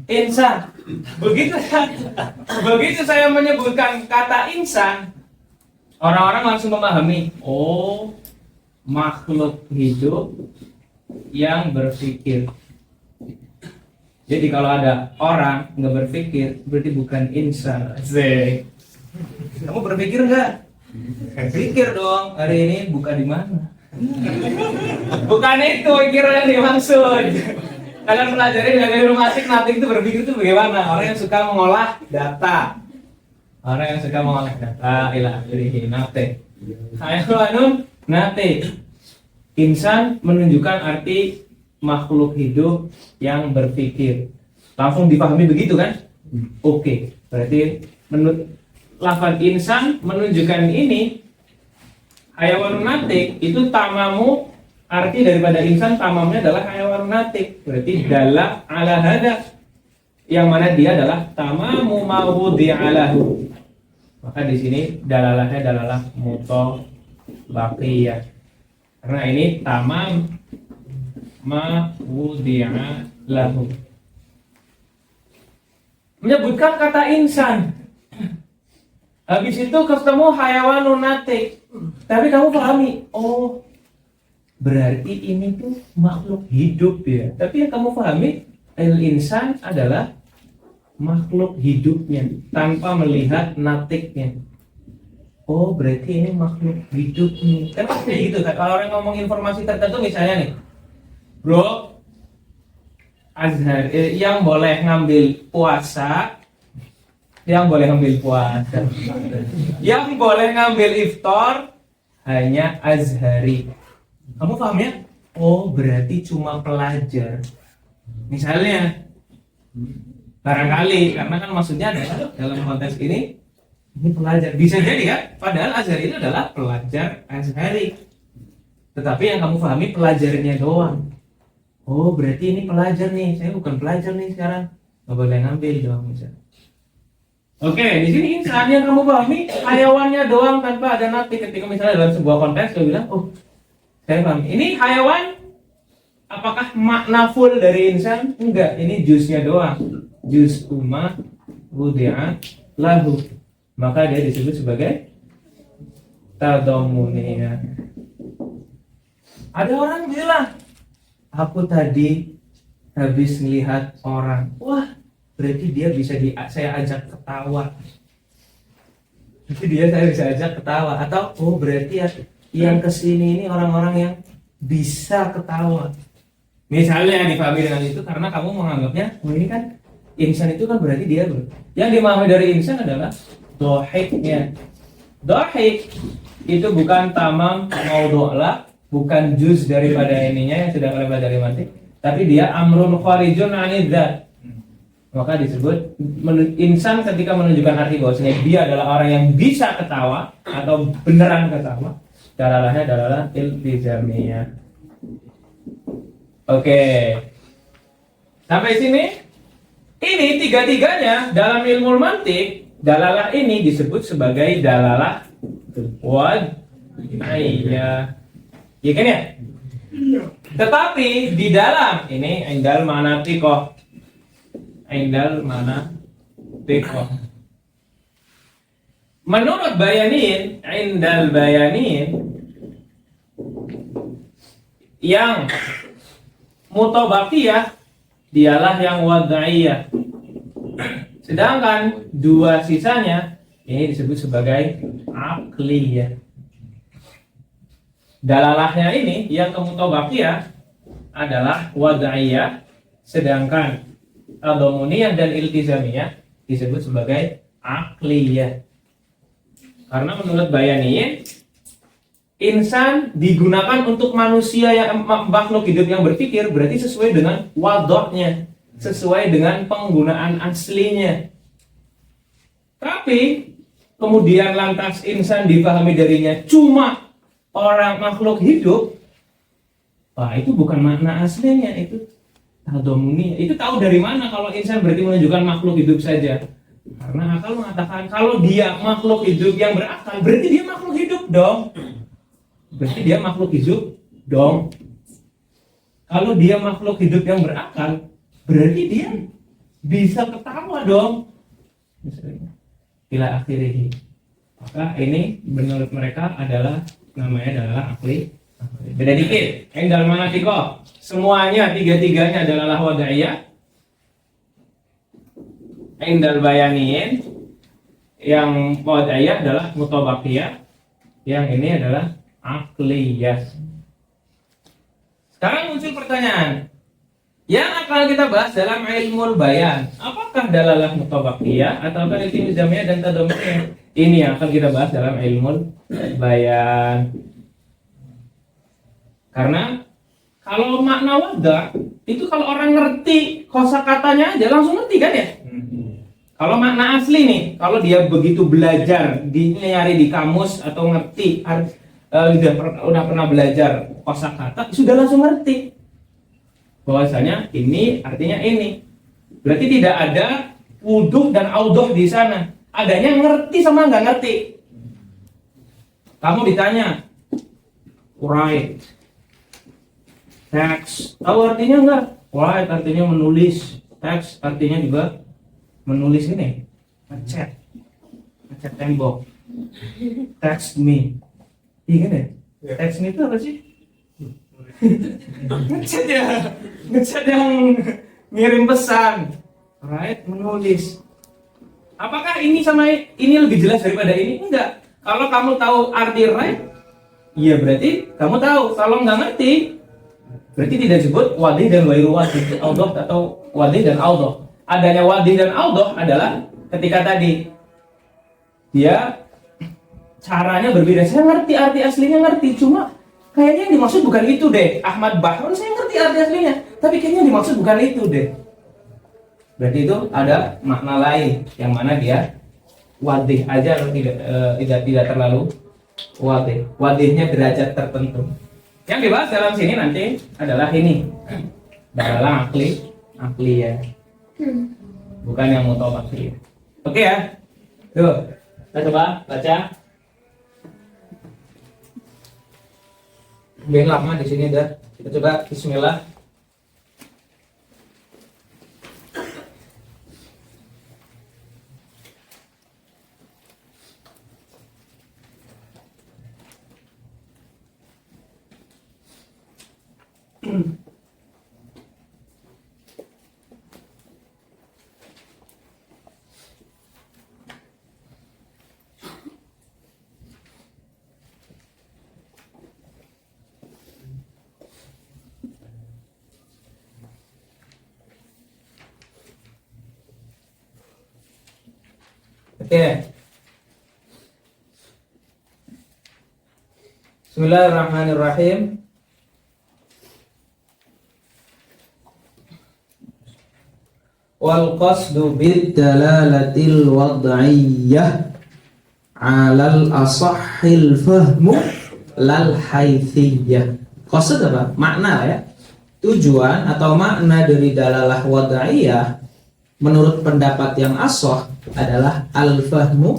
Insan. Begitu saya menyebutkan kata insan, orang-orang langsung memahami. Oh, makhluk hidup yang berpikir. Jadi kalau ada orang nggak berpikir, berarti bukan insan. Asik. Kamu berpikir nggak? Pikir dong. Hari ini buka di mana? Bukan itu kira yang dimaksud. Kalian pelajari dari rumah asik nanti itu berpikir itu bagaimana? Orang yang suka mengolah data. Orang yang suka mengolah data. Ilah akhirih nate. Hayawanun nate. Insan menunjukkan arti makhluk hidup yang berpikir. Langsung dipahami begitu kan? Oke. Berarti lafaz insan menunjukkan ini. Hayawanun natik itu tamamu, arti daripada insan tamamnya adalah hayawanun natik. Berarti dalam ala hada, yang mana dia adalah tamamu mawudi'alahu. Maka di sini dalalahnya dalalah mutabaqiyah. Karena ini tamam mawudi'alahu. Menyebutkan kata insan. Habis itu ketemu hayawanun natik. Tapi kamu pahami, oh berarti ini tuh makhluk hidup ya. Tapi yang kamu pahami, al-insan adalah makhluk hidupnya tanpa melihat natiknya. Oh berarti ini makhluk hidup nih. Kan pasti gitu kan. Kalau orang ngomong informasi tertentu misalnya nih, bro, Azhar yang boleh ngambil puasa, yang boleh ngambil puasa, yang boleh ngambil iftar hanya Azhari. Kamu paham ya? Oh berarti cuma pelajar. Misalnya, barangkali karena kan maksudnya adalah dalam konteks ini pelajar. Bisa jadi kan? Padahal Azhari itu adalah pelajar Azhari. Tetapi yang kamu pahami pelajarnya doang. Oh berarti ini pelajar nih. Saya bukan pelajar nih sekarang. Nggak boleh ngambil doang misalnya. Oke, di sini insan yang kamu pahami hayawannya doang tanpa ada natik. Ketika misalnya dalam sebuah konteks dia bilang, oh saya paham. Ini hayawan, apakah makna full dari insan? Enggak, ini juznya doang. Juz umma wudi'a lahu. Maka dia disebut sebagai tadamuniyah. Ada orang bilang, aku tadi habis melihat orang. Wah, berarti dia bisa saya ajak ketawa. Saya bisa ajak ketawa. Atau oh berarti ya yang kesini ini orang-orang yang bisa ketawa. Misalnya dipahami dengan itu karena kamu menganggapnya, oh ini kan insan itu kan berarti dia yang dimahami dari insan adalah dohiknya. Dohik itu bukan tamam maudhu'lah, bukan juz daripada ininya yang sudah kalian pelajari mati, tapi dia amrun kharijun anidzat. Maka disebut insan ketika menunjukkan arti bahwasanya dia adalah orang yang bisa ketawa atau beneran ketawa. Dalalahnya dalalah iltizamiyah. Oke. Sampai sini. Ini tiga-tiganya dalam ilmu mantik, dalalah ini disebut sebagai dalalah wad'iyah. Ya kan ya? Tetapi di dalam ini indal manatiqah. Indal manatiqah. Menurut bayanin, indal bayanin yang mutabaqiyah dialah yang wad'iyah. Sedangkan dua sisanya ini disebut sebagai aqliyah. Dalalahnya ini yang mutabaqiyah adalah wad'iyah, sedangkan tadamuniyah dan iltizamiyah disebut sebagai akliyah. Karena menurut Bayaniyin, insan digunakan untuk manusia yang makhluk hidup yang berpikir, berarti sesuai dengan wadoknya, sesuai dengan penggunaan aslinya. Tapi kemudian lantas insan dipahami darinya cuma orang makhluk hidup, wah itu bukan makna aslinya, itu tadomuni. Itu tahu dari mana kalau insan berarti menunjukkan makhluk hidup saja? Karena akal mengatakan kalau dia makhluk hidup yang berakal, berarti dia makhluk hidup dong. Berarti dia makhluk hidup dong. Kalau dia makhluk hidup yang berakal, berarti dia bisa ketawa dong. Ila akhirih. Maka ini menurut mereka namanya adalah akli. Beda dikit. Indal manatiko. Semuanya tiga-tiganya adalah wada'iyah. Indal bayaniyin. Yang wada'iyah adalah mutabaqiyah. Yang ini adalah akliyah. Sekarang muncul pertanyaan yang akan kita bahas dalam ilmu bayan. Apakah dalalah mutabaqiyah ataukah iltizamiyah dan tadomiyah? Ini yang akan kita bahas dalam ilmu bayan. Karena kalau makna wada itu kalau orang ngerti kosakatanya aja langsung ngerti kan ya? Kalau makna asli nih, kalau dia begitu belajar, nyari di kamus atau ngerti, udah pernah belajar kosakata, sudah langsung ngerti bahwasanya ini artinya ini. Berarti tidak ada wuduh dan audoh di sana. Adanya ngerti sama nggak ngerti. Kamu ditanya, write, text, tahu artinya nggak? Write artinya menulis, text artinya juga menulis ini, ngecat tembok, text me, iya kan ya? Text me itu apa sih? ngecat yang ngirim pesan, right? Menulis. Apakah ini sama ini lebih jelas daripada ini? Enggak. Kalau kamu tahu arti right, iya berarti kamu tahu. Kalau nggak ngerti, berarti tidak disebut wadih dan wairu wadih, audoh atau wadih dan audoh. Adanya wadih dan audoh adalah ketika tadi dia caranya berbeda. Saya ngerti arti aslinya, ngerti, cuma kayaknya yang dimaksud bukan itu deh. Ahmad Bahrun saya ngerti arti aslinya, tapi kayaknya yang dimaksud bukan itu deh. Berarti itu ada makna lain yang mana dia wadih aja atau tidak terlalu wadih. Wadihnya derajat tertentu. Yang dibahas dalam sini nanti adalah ini, dalam akli ya. Bukan yang mutabaqiyah. Oke ya. Tuh, kita coba baca. Biar lama di sini dah. Kita coba bismillah. Oke. Bismillahirrahmanirrahim. Wal qasdu bid dalalatil wad'iyyah 'alal asahhil fahmu lal haithiyyah. Qasd apa? Makna ya. Tujuan atau makna dari dalalah wad'iyyah menurut pendapat yang ashah adalah al-fahmu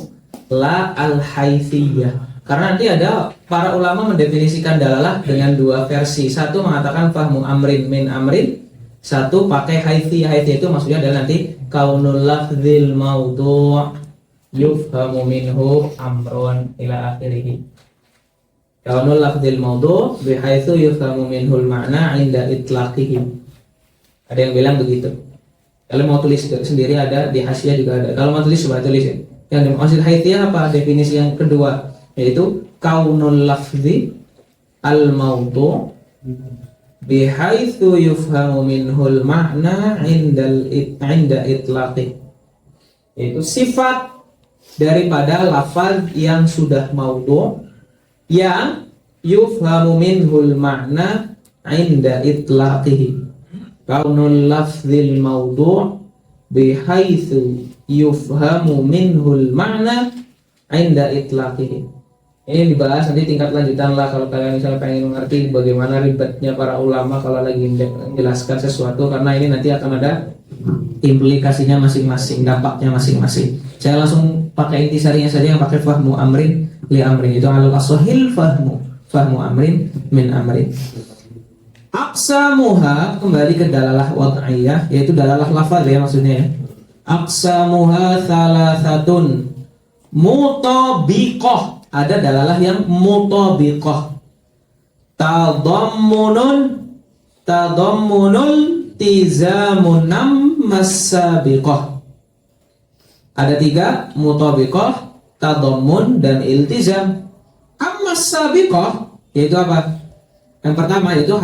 la al-haithiyah. Karena nanti ada para ulama mendefinisikan dalalah dengan dua versi. Satu mengatakan fahmu amrin min amrin, satu pakai haithiyah. Haithiyah itu maksudnya adalah nanti kaunul lafdzil mawdu' yufhamu minhu amrun ila akhirih. Kaunul lafdzil mawdu' bihaitsu yufhamu minhu al-ma'na 'inda itlaqihi. Ada yang bilang begitu. Kalau mau tulis sendiri ada, di hasyiah juga ada. Kalau mau tulis coba tulis ya. Yang dimaksud haithiyah apa? Definisi yang kedua yaitu kaunul lafzi al-mawdu' bihaitsu yufhamu minhul ma'na 'inda itlaqi. Yaitu sifat daripada lafaz yang sudah maudhu yang yufhamu minhul ma'na inda itlaqihi. Kaunul lafzil maudhu bihaitsu yufhamu minhul ma'na inda itlaqihi. Ini dibahas nanti tingkat lanjutan lah kalau kalian misalnya pengen mengerti bagaimana ribetnya para ulama kalau lagi menjelaskan sesuatu, karena ini nanti akan ada implikasinya masing-masing, dampaknya masing-masing. Saya langsung pakai intisarinya saja yang pakai fahmu amrin li amrin, itu alal ashahil fahmu amrin min amrin. Aqsamuha, kembali ke dalalah wad'iyah, yaitu dalalah lafaz ya maksudnya ya. Aqsamuha thalathatun mutabiqah, ada dalalah yang mutabiqah. Tadammunul tizamunam masabiqah. Ada 3, mutabiqah, tadammun, dan iltizam. Ammas sabiqah yaitu apa? Yang pertama itu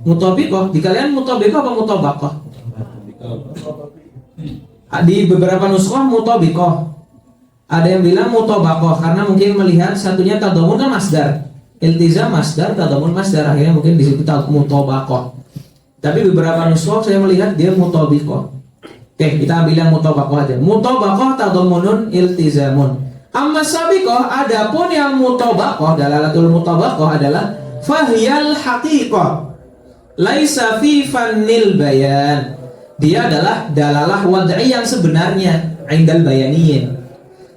mutabiqah. Di kalian mutabiqah apa mutabaqah? Di beberapa nuskhah mutabiqah. Ada yang bilang mutabaqah karena mungkin melihat satunya tadamun kan masdar, iltizam masdar, tadamun masdar, akhirnya mungkin di situ mutabaqah. Tapi beberapa nuskhah saya melihat dia mutabiqah. Oke, kita ambil yang mutabaqah aja. Mutabaqah tadamunun iltizamun. Amma sabiqah, adapun yang mutabaqah, dalalatul mutabaqah adalah fahyal haqiqah laisa fi fannil bayan. Dia adalah dalalah wad'i yang sebenarnya indal bayaniyin.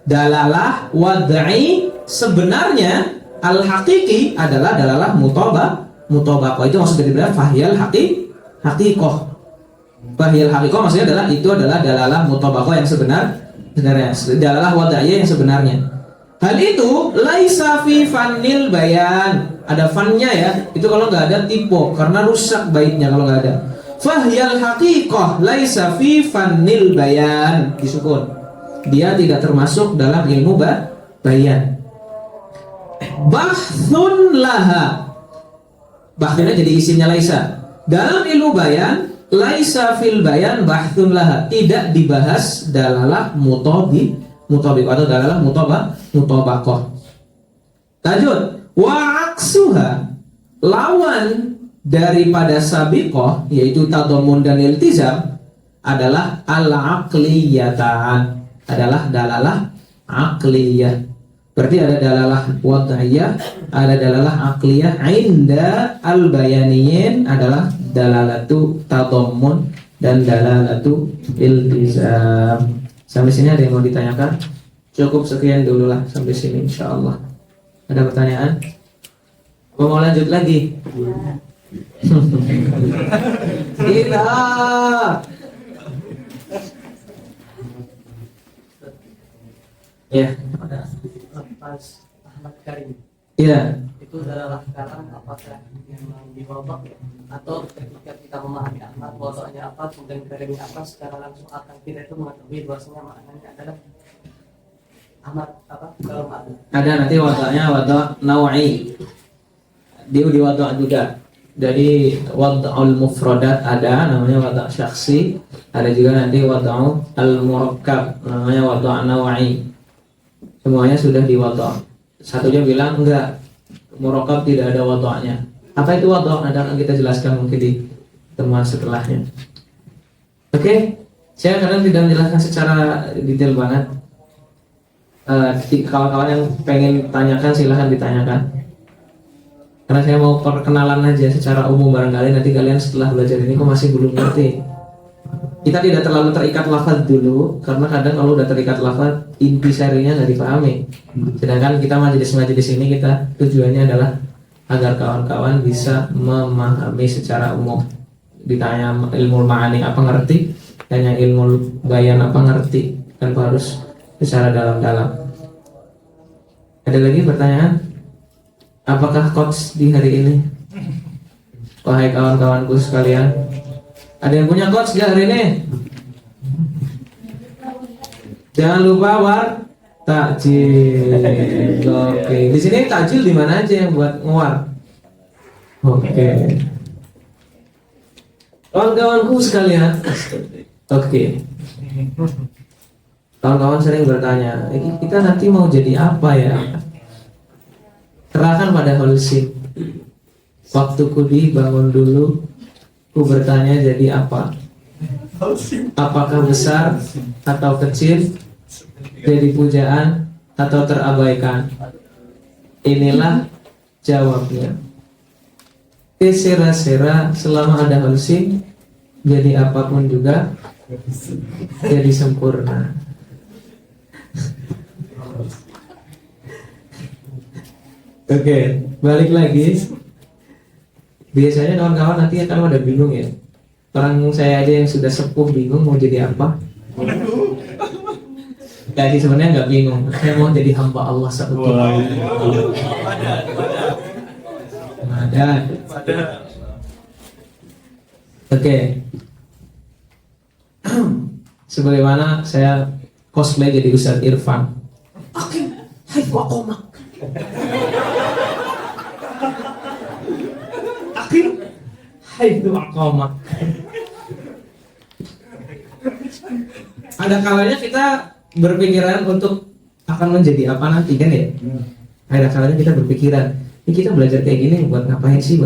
Dalalah wad'i sebenarnya, al-haqiqi adalah dalalah mutabaqah. Itu maksudnya dari fahyal haqiqah. Fahyal haqiqah maksudnya adalah itu adalah dalalah mutabaqah yang sebenarnya, dalalah wad'iyah yang sebenarnya. Hal itu laisa fi fannil bayan. Ada fannya ya. Itu kalau nggak ada tipe karena rusak baitnya kalau nggak ada. Fahyal haqiqah laisa fi fannil bayan, disukun. Dia tidak termasuk dalam ilmu bayan. Bahthun laha, bahthunnya jadi isimnya laisa. Dalam ilmu bayan, laisa fil bayan bahthun laha, tidak dibahas dalalah mutabiq atau dalalah mutabaqah. Tajud wa aksuha, lawan daripada sabiqah yaitu tadammun dan iltizam adalah al-aqliyatan, adalah dalalah aqliyah. Berarti ada dalalah wad'iyah, ada dalalah aqliyah. Inda al-bayaniyin adalah dalalatu tadammun dan dalalatu iltizam. Sampai sini ada yang mau ditanyakan? Cukup sekian dulu lah sampai sini insyaallah. Ada pertanyaan? Mau lanjut lagi? Tidak. Ya. Lepas Ahmad Karim. Iya. Itu adalah kalam apakah yang diwabak atau ketika kita memahami Ahmad bahwasanya apa kemudian Karimnya apa secara langsung akan kita itu mengetahui bahwasanya maknanya adalah Ahmad apa kalau makna. Ada nanti wada'nya wada' naw'i. Dia diwada' juga. Dari wada'ul mufradat ada namanya wada' syakhsi, ada juga nanti wada'ul al-murakkab namanya wada' naw'i. Semuanya sudah diwada'. Satunya bilang enggak, murakkab tidak ada wada'nya. Apa itu wada'? Nanti akan kita jelaskan mungkin di temuan setelahnya. Oke, saya kadang tidak menjelaskan secara detail banget. Kawan-kawan yang pengen tanyakan silahkan ditanyakan. Karena saya mau perkenalan aja secara umum, barangkali nanti kalian setelah belajar ini kok masih belum ngerti. Kita tidak terlalu terikat lafaz dulu, karena kadang kalau udah terikat lafaz intisarinya nggak dipahami. Sedangkan kita majelis-majelis ini kita tujuannya adalah agar kawan-kawan bisa memahami secara umum. Ditanya ilmu ma'ani apa ngerti, tanya ilmu bayan apa ngerti, tanpa harus secara dalam-dalam. Ada lagi pertanyaan? Apakah coach di hari ini? Wahai kawan-kawanku sekalian, ada yang punya coach gak hari ini? Jangan lupa war takjil. Oke. Di sini takjil di mana aja yang buat ngewar? Oke. Kawan-kawanku sekalian. Oke. Kawan-kawan sering bertanya, kita nanti mau jadi apa ya? Serahkan pada Holsing. Waktu kudi bangun dulu, ku bertanya jadi apa? Apakah besar atau kecil? Jadi pujaan atau terabaikan? Inilah jawabnya. Sera-sera selama ada Holsing, jadi apapun juga jadi sempurna. Oke, balik lagi. Biasanya kawan-kawan nanti kalau ada bingung ya. Orang saya aja yang sudah sepuh bingung mau jadi apa. Jadi sebenarnya nggak bingung. Saya mau jadi hamba Allah seutuhnya. Ada. Oke. Sebagaimana saya cosplay jadi Ustadz Irfan. Oke, hai wakomak. Akhir, hai wakomak. Ada kalanya kita berpikiran untuk akan menjadi apa nanti kan ya? Ada kalanya kita berpikiran, ini kita belajar kayak gini buat ngapain sih?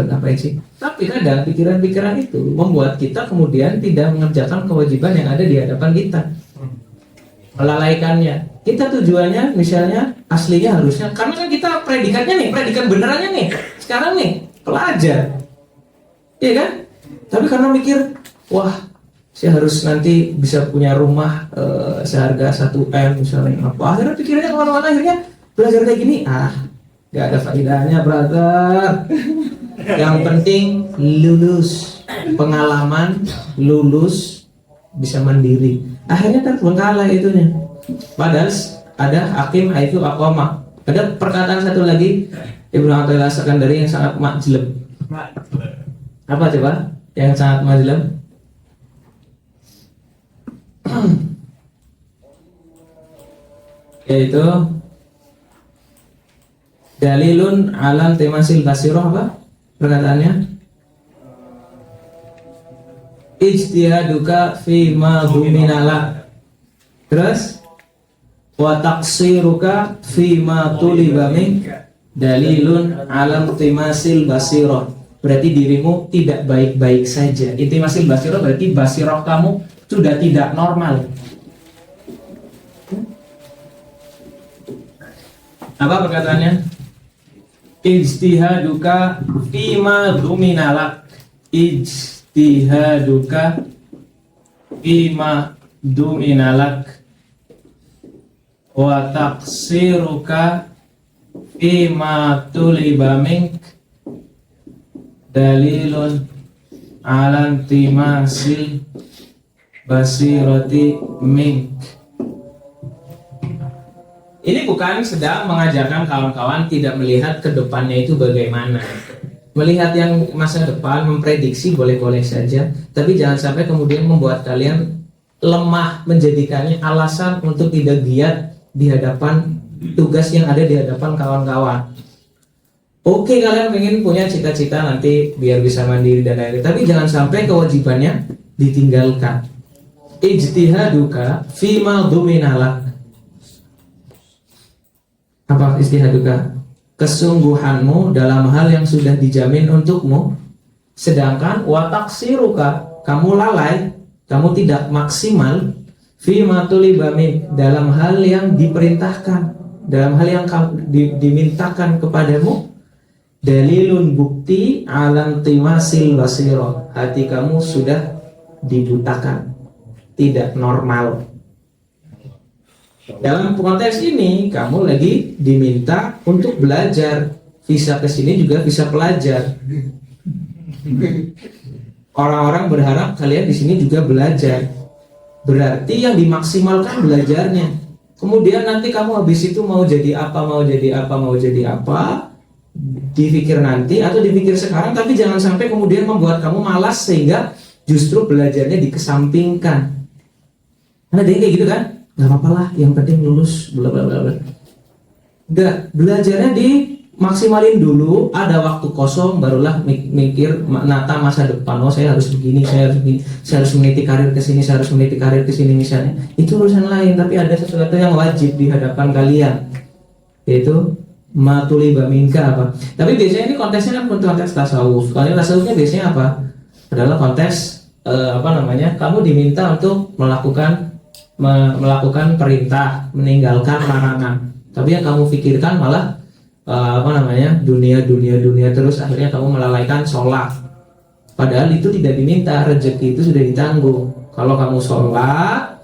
Tapi kadang pikiran-pikiran itu membuat kita kemudian tidak mengerjakan kewajiban yang ada di hadapan kita, melalaikannya. Kita tujuannya misalnya aslinya harusnya, karena kan kita predikat benerannya nih, sekarang nih pelajar, iya kan? Tapi karena mikir, wah, saya harus nanti bisa punya rumah seharga 1 M misalnya, apa? Akhirnya pikirannya kemana-mana, akhirnya belajar kayak gini, gak ada faedahnya, brother. Yang penting lulus, pengalaman, lulus, bisa mandiri. Akhirnya terbengkalai itunya. Padahal ada hakim itu aqamah. Ada perkataan satu lagi Ibnu Athaillah Sakandari yang sangat majleb. Apa coba? Yang sangat majleb? Yaitu dalilun alam temasil basiroh, apa perkataannya? Ijtihaduka fi ma dhuminala. Terus wa taqsiruka fi ma tuliba min dalilun alam temasil basiroh. Berarti dirimu tidak baik-baik saja. Intimasil basiroh berarti basiroh kamu sudah tidak normal. Apa perkataannya? Ijtihaduka fima duminalak. Ijtihaduka fima duminalak wa taqsiruka fima tuliba mink dalilun ala intimasil basirati mink. Ini bukan sedang mengajarkan kawan-kawan tidak melihat ke depannya itu bagaimana. Melihat yang masa depan, memprediksi boleh-boleh saja, tapi jangan sampai kemudian membuat kalian lemah, menjadikannya alasan untuk tidak giat di hadapan tugas yang ada di hadapan kawan-kawan. Oke, kalian pengen punya cita-cita nanti biar bisa mandiri dan lain-lain, tapi jangan sampai kewajibannya ditinggalkan. Ijtihaduka fima dhuminalak. Apa ijtihaduka? Kesungguhanmu dalam hal yang sudah dijamin untukmu. Sedangkan wa taqsiruka, kamu lalai, kamu tidak maksimal fima tuliba min, dalam hal yang diperintahkan, dalam hal yang dimintakan kepadamu. Dalilun, bukti alam timasil basiro, hati kamu sudah dibutakan, tidak normal. Dalam konteks ini kamu lagi diminta untuk belajar. Visa ke sini juga visa pelajar. Orang-orang berharap kalian di sini juga belajar. Berarti yang dimaksimalkan belajarnya. Kemudian nanti kamu habis itu mau jadi apa, dipikir nanti atau dipikir sekarang, tapi jangan sampai kemudian membuat kamu malas sehingga justru belajarnya dikesampingkan. Karena dia kayak gitu kan? Gak apa-apa lah, yang penting lulus, bla bla bla. Enggak, belajarnya maksimalin dulu, ada waktu kosong barulah mikir menata masa depan. Oh, saya harus begini, saya harus begini, saya harus meniti karir ke sini, saya harus meniti karir ke sini misalnya. Itu urusan lain, tapi ada sesuatu yang wajib di hadapan kalian, yaitu matuliba minka apa. Tapi biasanya ini konteksnya kan konteks tasawuf. Kalau tasawufnya biasanya apa? Adalah konteks kamu diminta untuk melakukan perintah, meninggalkan larangan. Tapi yang kamu pikirkan malah dunia terus, akhirnya kamu melalaikan sholat. Padahal itu tidak diminta, rezeki itu sudah ditanggung. Kalau kamu sholat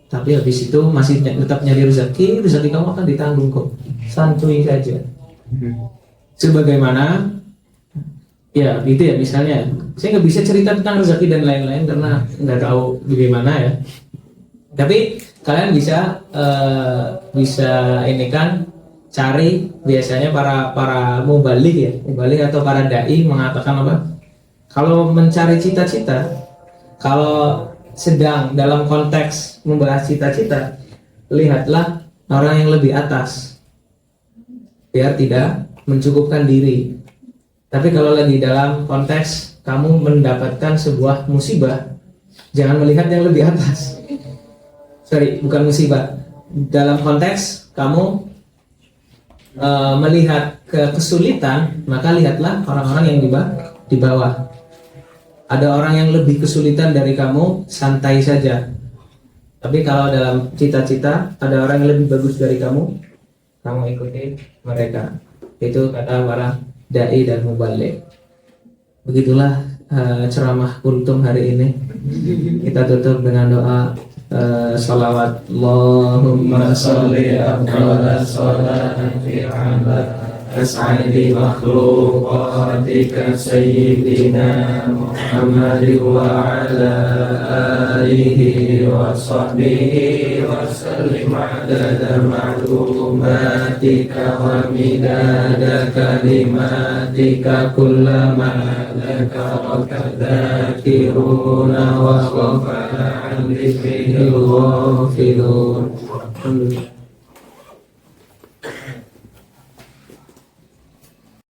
tapi habis itu masih tetap nyari rezeki kamu akan ditanggung kok. Santuy saja. Sebagaimana ya gitu ya, misalnya saya nggak bisa cerita tentang rezeki dan lain-lain karena nggak tahu bagaimana ya. Tapi kalian bisa ini kan cari, biasanya para mubalik atau para dai mengatakan apa? Kalau mencari cita-cita, kalau sedang dalam konteks membahas cita-cita, lihatlah orang yang lebih atas, biar tidak mencukupkan diri. Tapi kalau lagi dalam konteks kamu mendapatkan sebuah musibah, jangan melihat yang lebih atas. Sorry, bukan musibah. Dalam konteks kamu melihat kesulitan, maka lihatlah orang-orang yang di bawah. Ada orang yang lebih kesulitan dari kamu, santai saja. Tapi kalau dalam cita-cita ada orang yang lebih bagus dari kamu ikuti mereka. Itu kata para dai dan mubalik. Begitulah ceramah kultum hari ini. Kita tutup dengan doa salawat. Allahumma sholli ala salati ala as'adi makhluqatika sayyidina Muhammad wa ala alihi wa sahbihi wa sallim adada ma'lumatika wa midada kalimatika kullama dhakaraka dhakiruna wa ghafala an dhikril ghafilun. Alhamdulillah.